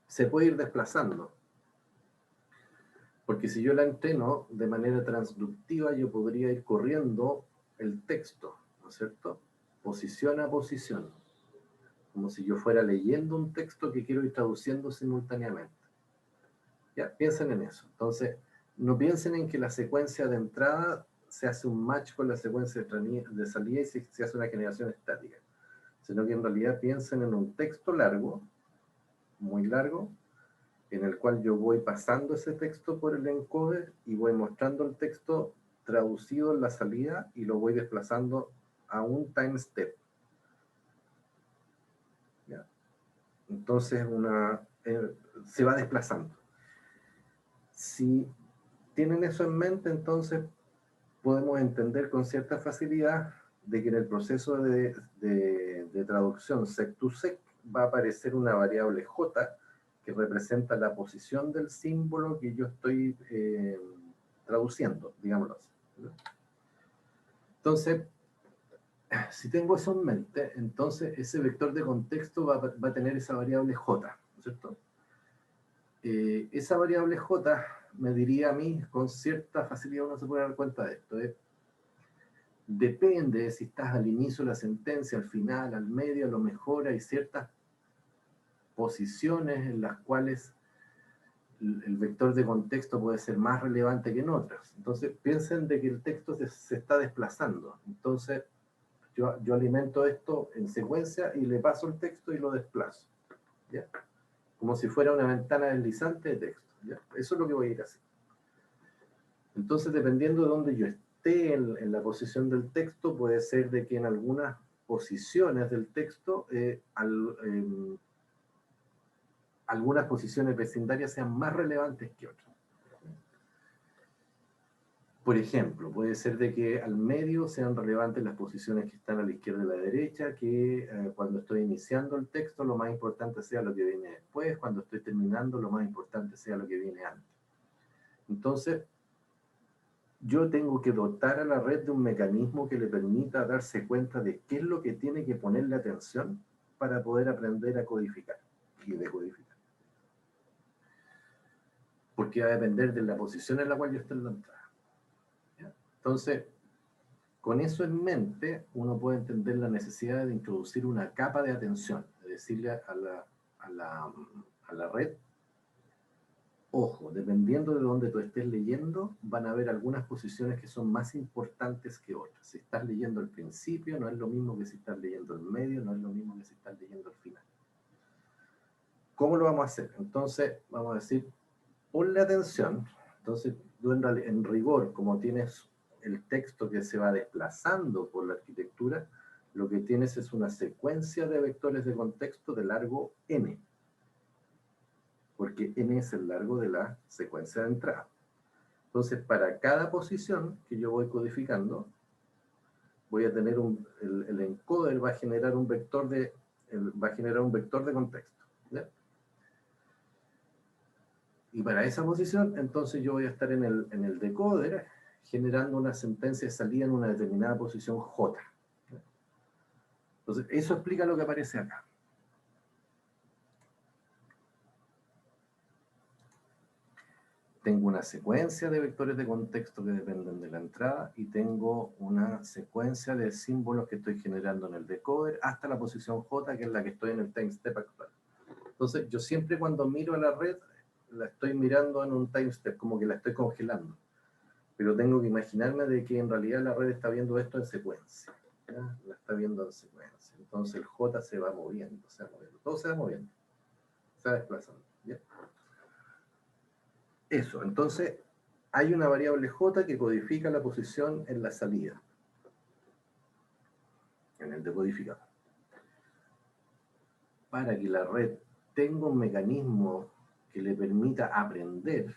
se puede ir desplazando. Porque si yo la entreno de manera transductiva, yo podría ir corriendo el texto, ¿no es cierto? Posición a posición. Como si yo fuera leyendo un texto que quiero ir traduciendo simultáneamente. Ya, piensen en eso. Entonces, no piensen en que la secuencia de entrada se hace un match con la secuencia de salida y se hace una generación estática. Sino que en realidad piensen en un texto largo, muy largo, en el cual yo voy pasando ese texto por el encoder y voy mostrando el texto traducido en la salida y lo voy desplazando a un time step. ¿Ya? Entonces se va desplazando. Si tienen eso en mente, entonces podemos entender con cierta facilidad de que en el proceso de traducción sec to sec va a aparecer una variable j que representa la posición del símbolo que yo estoy traduciendo, digámoslo así. Entonces, si tengo eso en mente, entonces ese vector de contexto va a tener esa variable j, ¿no es cierto? Esa variable j me diría a mí, con cierta facilidad uno se puede dar cuenta de esto, depende de si estás al inicio de la sentencia, al final, al medio, a lo mejor hay ciertas posiciones en las cuales el vector de contexto puede ser más relevante que en otras. Entonces piensen de que el texto se está desplazando. Entonces yo alimento esto en secuencia y le paso el texto y lo desplazo. ¿Ya? Como si fuera una ventana deslizante de texto. ¿Ya? Eso es lo que voy a ir haciendo. Entonces, dependiendo de dónde yo esté en la posición del texto, puede ser de que en algunas posiciones del texto algunas posiciones vecindarias sean más relevantes que otras. Por ejemplo, puede ser de que al medio sean relevantes las posiciones que están a la izquierda y a la derecha, que cuando estoy iniciando el texto lo más importante sea lo que viene después, cuando estoy terminando lo más importante sea lo que viene antes. Entonces, yo tengo que dotar a la red de un mecanismo que le permita darse cuenta de qué es lo que tiene que ponerle atención para poder aprender a codificar y decodificar. Porque va a depender de la posición en la cual yo esté en la entrada. ¿Ya? Entonces, con eso en mente, uno puede entender la necesidad de introducir una capa de atención, de decirle a la red, ojo, dependiendo de dónde tú estés leyendo, van a haber algunas posiciones que son más importantes que otras. Si estás leyendo al principio, no es lo mismo que si estás leyendo al medio, no es lo mismo que si estás leyendo al final. ¿Cómo lo vamos a hacer? Entonces, vamos a decir, ponle atención. Entonces, tú en rigor, como tienes el texto que se va desplazando por la arquitectura, lo que tienes es una secuencia de vectores de contexto de largo n. Porque n es el largo de la secuencia de entrada. Entonces, para cada posición que yo voy codificando, voy a tener el encoder va a generar un vector de contexto. ¿Ya? Y para esa posición, entonces yo voy a estar en el decoder generando una sentencia de salida en una determinada posición J. ¿Ya? Entonces, eso explica lo que aparece acá. Tengo una secuencia de vectores de contexto que dependen de la entrada y tengo una secuencia de símbolos que estoy generando en el decoder hasta la posición J, que es la que estoy en el time step actual. Entonces, yo siempre cuando miro a la red, la estoy mirando en un time step, como que la estoy congelando. Pero tengo que imaginarme de que en realidad la red está viendo esto en secuencia. ¿Ya? La está viendo en secuencia. Entonces el J se va moviendo, todo se va moviendo, se va desplazando. ¿Ya? Eso, entonces hay una variable J que codifica la posición en la salida, en el decodificador. Para que la red tenga un mecanismo que le permita aprender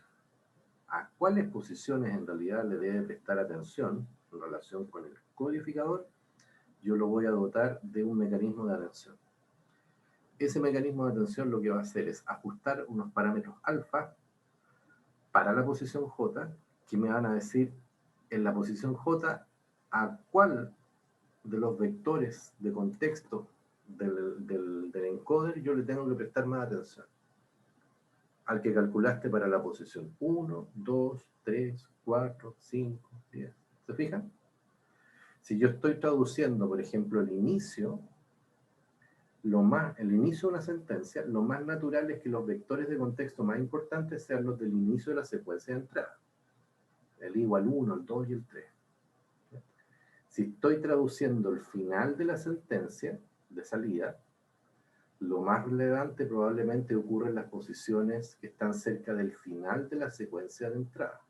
a cuáles posiciones en realidad le debe prestar atención en relación con el codificador, yo lo voy a dotar de un mecanismo de atención. Ese mecanismo de atención lo que va a hacer es ajustar unos parámetros alfa para la posición J, que me van a decir en la posición J a cuál de los vectores de contexto del encoder, yo le tengo que prestar más atención al que calculaste para la posición 1, 2, 3, 4, 5, 10. ¿Se fijan? Si yo estoy traduciendo, por ejemplo, el inicio de una sentencia, lo más natural es que los vectores de contexto más importantes sean los del inicio de la secuencia de entrada. El igual 1, el 2 y el 3. Si estoy traduciendo el final de la sentencia de salida, lo más relevante probablemente ocurre en las posiciones que están cerca del final de la secuencia de entrada.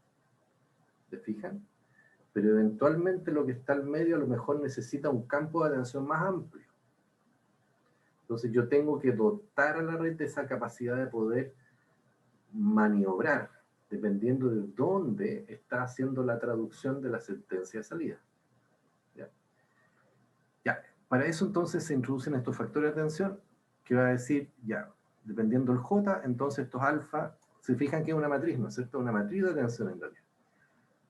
¿Se fijan? Pero eventualmente lo que está al medio a lo mejor necesita un campo de atención más amplio. Entonces yo tengo que dotar a la red de esa capacidad de poder maniobrar, dependiendo de dónde está haciendo la traducción de la sentencia de salida. Ya, para eso entonces se introducen estos factores de atención, que va a decir, ya, dependiendo del J, entonces estos alfa, se fijan que es una matriz, ¿no es cierto? Una matriz de atención en realidad.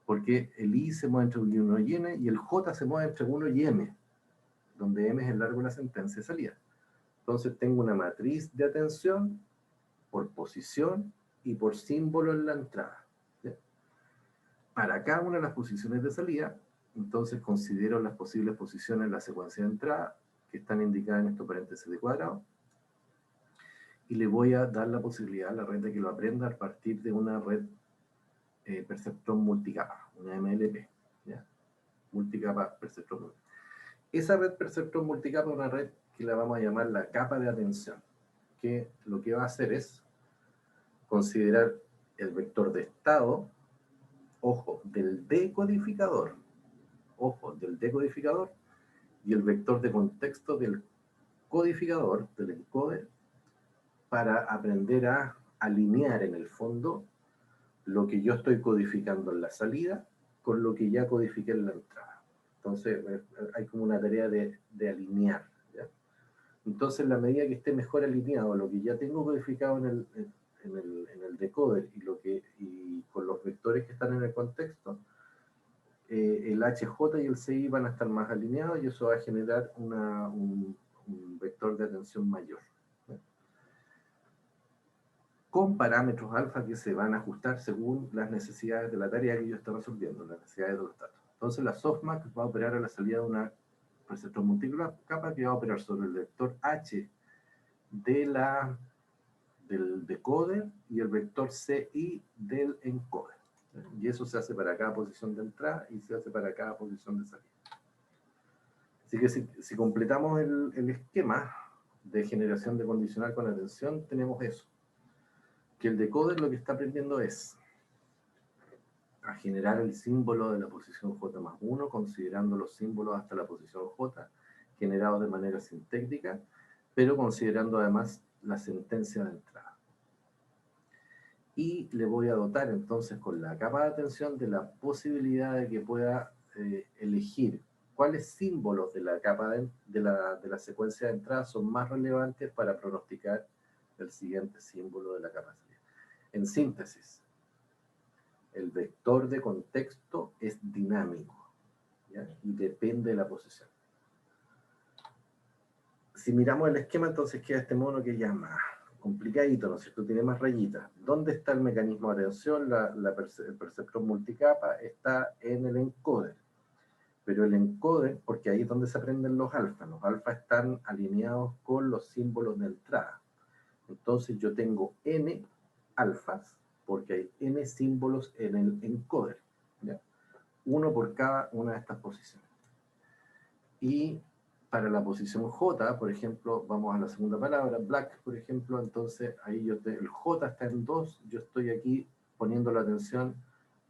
Porque el I se mueve entre 1 y N, y el J se mueve entre 1 y M, donde M es el largo de la sentencia de salida. Entonces tengo una matriz de atención por posición y por símbolo en la entrada. ¿Sí? Para cada una de las posiciones de salida, entonces considero las posibles posiciones en la secuencia de entrada, que están indicadas en estos paréntesis de cuadrado, y le voy a dar la posibilidad a la red de que lo aprenda a partir de una red perceptrón multicapa, una MLP, ¿ya? Multicapa perceptrón multicapa. Esa red perceptrón multicapa es una red que la vamos a llamar la capa de atención, que lo que va a hacer es considerar el vector de estado, ojo, del decodificador, y el vector de contexto del codificador, del encoder, para aprender a alinear en el fondo lo que yo estoy codificando en la salida con lo que ya codifiqué en la entrada. Entonces hay como una tarea de alinear, ¿ya? Entonces en la medida que esté mejor alineado lo que ya tengo codificado en el decoder y con los vectores que están en el contexto, el HJ y el CI van a estar más alineados y eso va a generar un vector de atención mayor, ¿sí? Con parámetros alfa que se van a ajustar según las necesidades de la tarea que yo estoy resolviendo, las necesidades de los datos. Entonces la softmax va a operar a la salida de una perceptrón multicapa que va a operar sobre el vector H del decoder y el vector CI del encoder. Y eso se hace para cada posición de entrada y se hace para cada posición de salida. Así que si completamos el esquema de generación de condicional con atención, tenemos eso. Que el decoder lo que está aprendiendo es a generar el símbolo de la posición J más 1, considerando los símbolos hasta la posición J, generados de manera sintética, pero considerando además la sentencia de entrada. Y le voy a dotar entonces con la capa de atención de la posibilidad de que pueda elegir cuáles símbolos de la capa de la secuencia de entrada son más relevantes para pronosticar el siguiente símbolo de la capa de salida. En síntesis, el vector de contexto es dinámico, ¿ya? Y depende de la posición. Si miramos el esquema, entonces queda este mono que ya es más complicadito, ¿no es cierto? Tiene más rayitas. ¿Dónde está el mecanismo de atención? El perceptrón multicapa está en el encoder. Pero el encoder, porque ahí es donde se aprenden los alfas. Los alfas están alineados con los símbolos de entrada. Entonces yo tengo n alfas, porque hay n símbolos en el encoder, ¿ya? Uno por cada una de estas posiciones. Y para la posición J, por ejemplo, vamos a la segunda palabra, black, por ejemplo, entonces ahí el J está en 2, yo estoy aquí poniendo la atención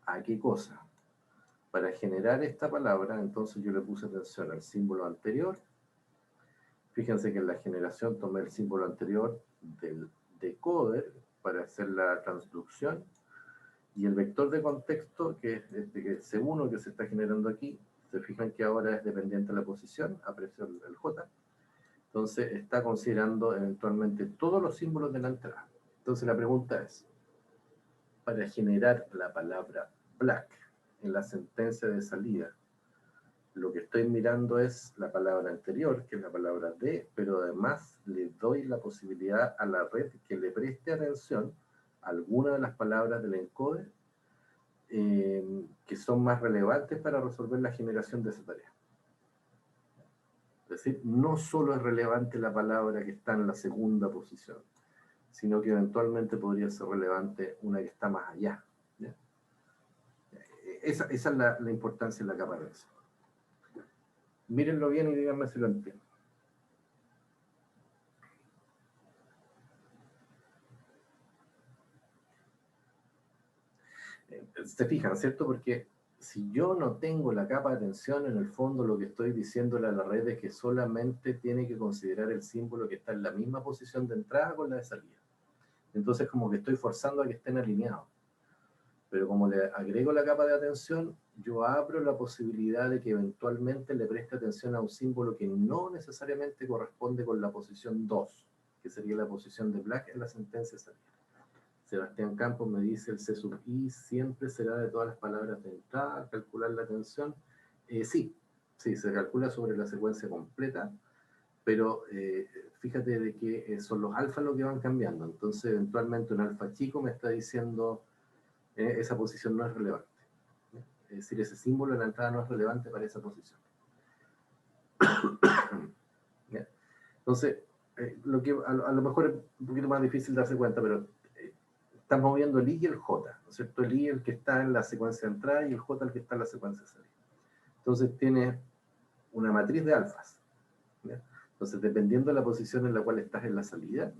a qué cosa. Para generar esta palabra, entonces yo le puse atención al símbolo anterior. Fíjense que en la generación tomé el símbolo anterior del decoder para hacer la transducción, y el vector de contexto, que es este C1 que se está generando aquí, se fijan que ahora es dependiente de la posición, aprecio el J, entonces está considerando eventualmente todos los símbolos de la entrada. Entonces la pregunta es, para generar la palabra black en la sentencia de salida, lo que estoy mirando es la palabra anterior, que es la palabra de, pero además le doy la posibilidad a la red que le preste atención a alguna de las palabras del encoder que son más relevantes para resolver la generación de esa tarea. Es decir, no solo es relevante la palabra que está en la segunda posición, sino que eventualmente podría ser relevante una que está más allá. ¿Ya? Esa es la importancia de la capa de atención. Mírenlo bien y díganme si lo entienden. Se fijan, ¿cierto? Porque si yo no tengo la capa de atención, en el fondo lo que estoy diciéndole a la red es que solamente tiene que considerar el símbolo que está en la misma posición de entrada con la de salida. Entonces como que estoy forzando a que estén alineados. Pero como le agrego la capa de atención, yo abro la posibilidad de que eventualmente le preste atención a un símbolo que no necesariamente corresponde con la posición 2, que sería la posición de Black en la sentencia de salida. Sebastián Campos me dice, el C sub I siempre será de todas las palabras de entrada, calcular la atención. Sí, se calcula sobre la secuencia completa, pero fíjate de que son los alfas los que van cambiando. Entonces, eventualmente un alfa chico me está diciendo esa posición no es relevante. Es decir, ese símbolo en la entrada no es relevante para esa posición. Entonces, lo que a lo mejor es un poquito más difícil darse cuenta, pero estás moviendo el I y el J, ¿no es cierto? El I el que está en la secuencia de entrada y el J el que está en la secuencia de salida. Entonces tiene una matriz de alfas. ¿Ya? Entonces, dependiendo de la posición en la cual estás en la salida,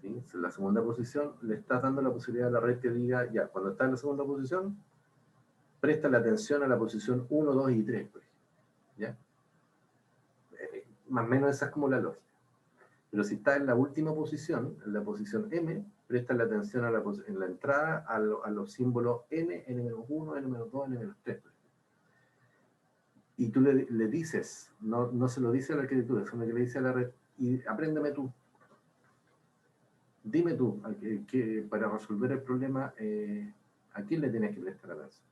¿sí? En la segunda posición, le estás dando la posibilidad a la red que diga, ya, cuando está en la segunda posición, presta la atención a la posición 1, 2 y 3, por ejemplo. ¿Ya? Más o menos esa es como la lógica. Pero si está en la última posición, en la posición M, presta la atención a en la entrada a los símbolos N, N-1, N-2, N-3. Y tú le dices, no se lo dice a la arquitectura, sino que le dice a la red, y apréndeme tú. Dime tú, que para resolver el problema, ¿a quién le tienes que prestar atención?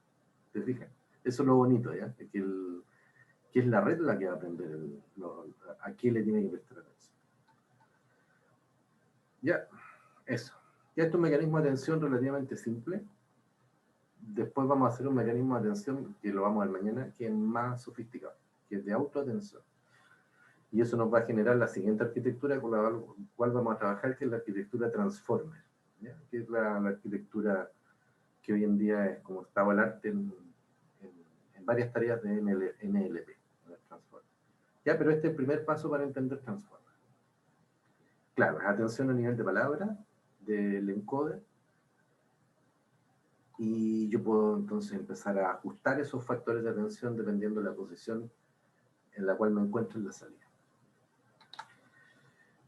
¿Te fijas? Eso es lo bonito, ¿ya? Que es la red la que va a aprender a quién le tiene que prestar atención. Ya, eso. Ya esto es un mecanismo de atención relativamente simple. Después vamos a hacer un mecanismo de atención, que lo vamos a ver mañana, que es más sofisticado, que es de autoatención. Y eso nos va a generar la siguiente arquitectura con la cual vamos a trabajar, que es la arquitectura Transformer, ¿ya? Que es la arquitectura que hoy en día es como estaba el arte en varias tareas de NLP. Ya, pero este es el primer paso para entender Transformer. Claro, es atención a nivel de palabra, del encoder, y yo puedo entonces empezar a ajustar esos factores de atención dependiendo de la posición en la cual me encuentro en la salida.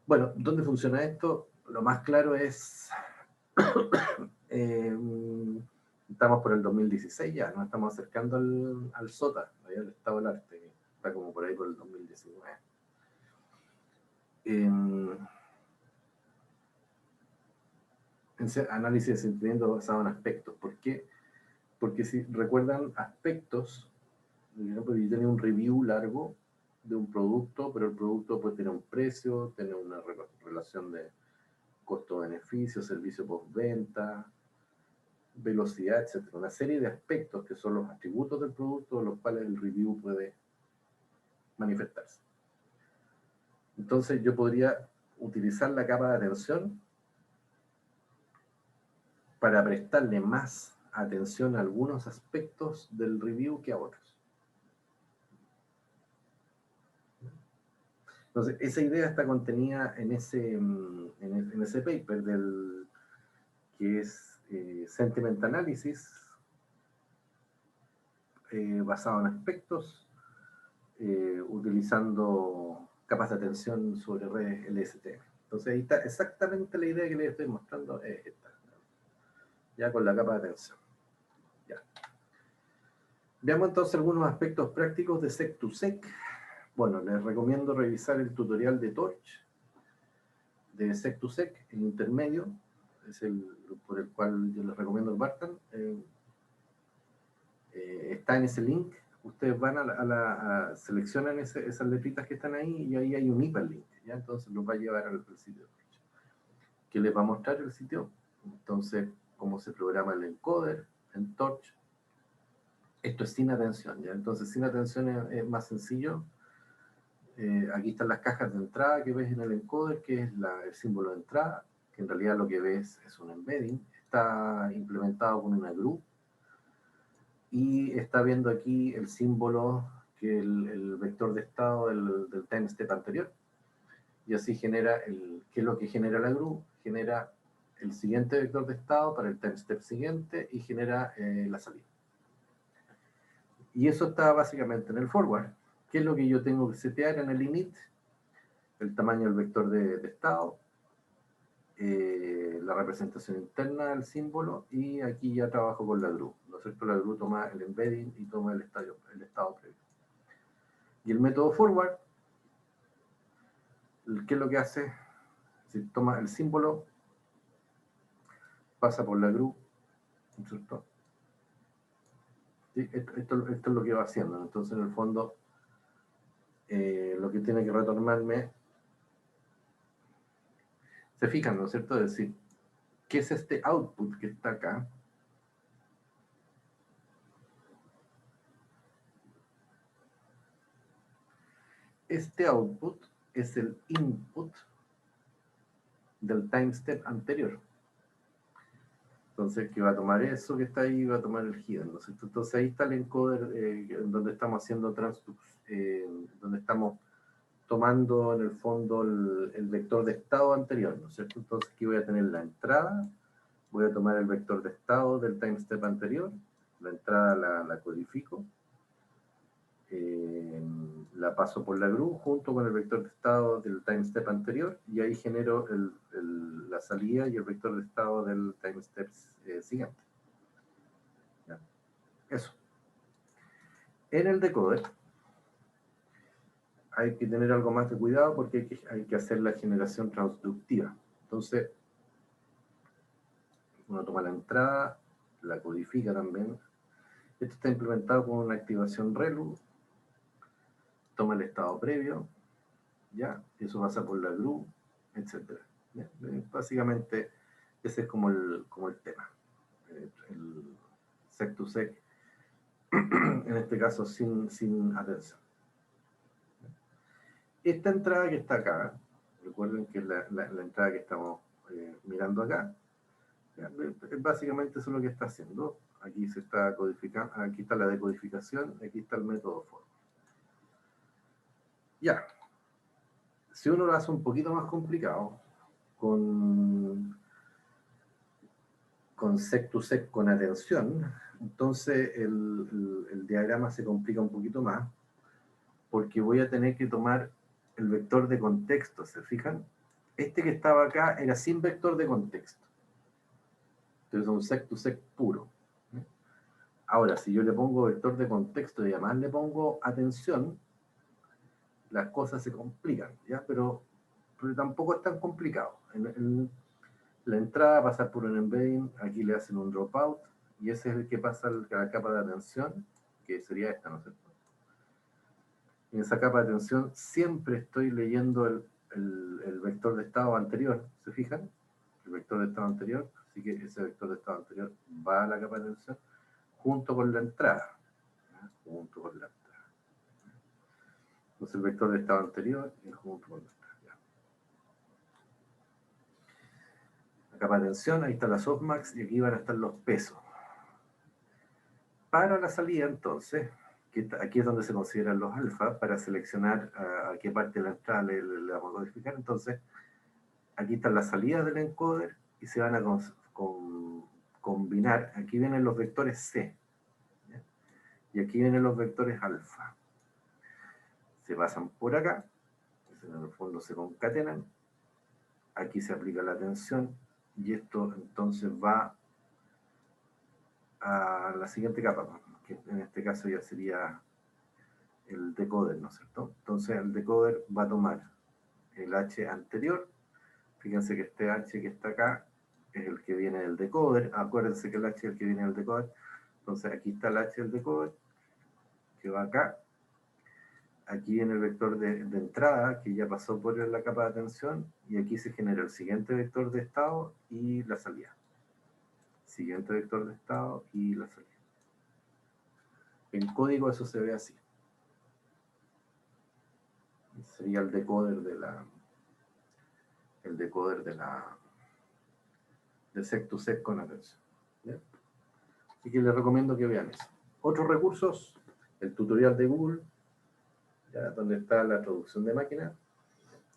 Bueno, ¿dónde funciona esto? Lo más claro es, estamos por el 2016 ya, nos estamos acercando al SOTA, al estado del arte, que está como por ahí por el 2019. En análisis de sentimiento basado en aspectos. ¿Por qué? Porque si recuerdan aspectos, yo tenía un review largo de un producto, pero el producto puede tener un precio, tener una relación de costo-beneficio, servicio postventa, velocidad, etc. Una serie de aspectos que son los atributos del producto, los cuales el review puede manifestarse. Entonces yo podría utilizar la capa de atención para prestarle más atención a algunos aspectos del review que a otros. Entonces, esa idea está contenida en ese paper que es Sentiment Analysis, basado en aspectos, utilizando capas de atención sobre redes LSTM. Entonces, ahí está exactamente la idea que les estoy mostrando, esta, ya con la capa de atención. Ya. Veamos entonces algunos aspectos prácticos de Sec2Sec. Bueno, les recomiendo revisar el tutorial de Torch, de Sec2Sec, el intermedio, es el por el cual yo les recomiendo que partan. Está en ese link, ustedes van seleccionan esas letritas que están ahí y ahí hay un hyperlink, ¿ya? Entonces los va a llevar al sitio. ¿Qué les va a mostrar el sitio? Entonces, cómo se programa el encoder en Torch. Esto es sin atención, ¿ya? Entonces, sin atención es más sencillo. Aquí están las cajas de entrada que ves en el encoder, que es el símbolo de entrada, que en realidad lo que ves es un embedding. Está implementado con una GRU. Y está viendo aquí el símbolo, que el vector de estado del time step anterior. Y así genera ¿qué es lo que genera la GRU? Genera el siguiente vector de estado para el time step siguiente y genera la salida. Y eso está básicamente en el forward. ¿Qué es lo que yo tengo que setear en el init? El tamaño del vector de estado, la representación interna del símbolo, y aquí ya trabajo con la GRU, ¿no es cierto? La GRU toma el embedding y toma el estado previo. Y el método forward, ¿qué es lo que hace? Si toma el símbolo, pasa por la GRU, ¿no es cierto? ¿Sí? Esto es lo que va haciendo. Entonces, en el fondo, lo que tiene que retornarme, se fijan, ¿no es cierto? Es decir, ¿qué es este output que está acá? Este output es el input del time step anterior. Entonces, que va a tomar eso que está ahí y va a tomar el hidden, ¿no es cierto? Entonces, ahí está el encoder donde estamos haciendo donde estamos tomando en el fondo el vector de estado anterior, ¿no es cierto? Entonces, aquí voy a tener la entrada, voy a tomar el vector de estado del time step anterior, la entrada la codifico, la paso por la GRU junto con el vector de estado del time step anterior, y ahí genero la salida y el vector de estado del time step siguiente. ¿Ya? Eso. En el decoder hay que tener algo más de cuidado porque hay que hacer la generación transductiva. Entonces, uno toma la entrada, la codifica también. Esto está implementado con una activación ReLU, toma el estado previo, ¿ya? Eso pasa por la GRU, etc. Básicamente, ese es como el tema. El sec to sec, en este caso sin atención. Esta entrada que está acá, recuerden que es la entrada que estamos mirando acá, básicamente eso es lo que está haciendo. Aquí se está codificando, aquí está la decodificación, aquí está el método for. Ya. Si uno lo hace un poquito más complicado, con sec to sec con atención, entonces el diagrama se complica un poquito más, porque voy a tener que tomar el vector de contexto, ¿se fijan? Este que estaba acá era sin vector de contexto. Entonces es un sec to sec puro. Ahora, si yo le pongo vector de contexto y además le pongo atención, las cosas se complican, ¿ya? Pero tampoco es tan complicado. La entrada pasa por un embedding, aquí le hacen un dropout, y ese es el que pasa a la capa de atención, que sería esta, ¿no es cierto? En esa capa de atención siempre estoy leyendo el vector de estado anterior, ¿se fijan? El vector de estado anterior, así que ese vector de estado anterior va a la capa de atención junto con la entrada, ¿ya? Junto con la entrada. Entonces el vector de estado anterior y junto con la entrada. ¿Ya? La capa de atención, ahí está la softmax y aquí van a estar los pesos. Para la salida, entonces, aquí es donde se consideran los alfa para seleccionar a qué parte de la entrada le vamos a codificar. Entonces, aquí están las salidas del encoder y se van a combinar. Aquí vienen los vectores C, ¿ya? Y aquí vienen los vectores alfa. Se pasan por acá, en el fondo se concatenan. Aquí se aplica la tensión y esto entonces va a la siguiente capa, que en este caso ya sería el decoder, ¿no es cierto? Entonces el decoder va a tomar el H anterior, fíjense que este H que está acá es el que viene del decoder, acuérdense que el H es el que viene del decoder, entonces aquí está el H del decoder, que va acá, aquí en el vector de entrada, que ya pasó por la capa de atención, y aquí se genera el siguiente vector de estado y la salida. Siguiente vector de estado y la salida. En código eso se ve así. Sería el decoder de sec to sec con atención. ¿Ya? Así que les recomiendo que vean eso. Otros recursos, el tutorial de Google, ¿ya? Donde está la traducción de máquina,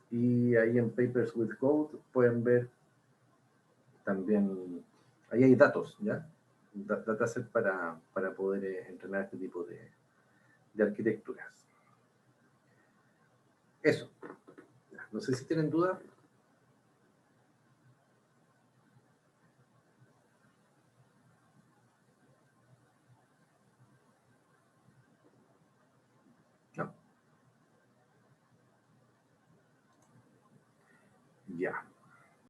y ahí en Papers with Code pueden ver también, ahí hay datos, ¿ya? Dataset para poder entrenar este tipo de arquitecturas. Eso. No sé si tienen dudas. No. Ya.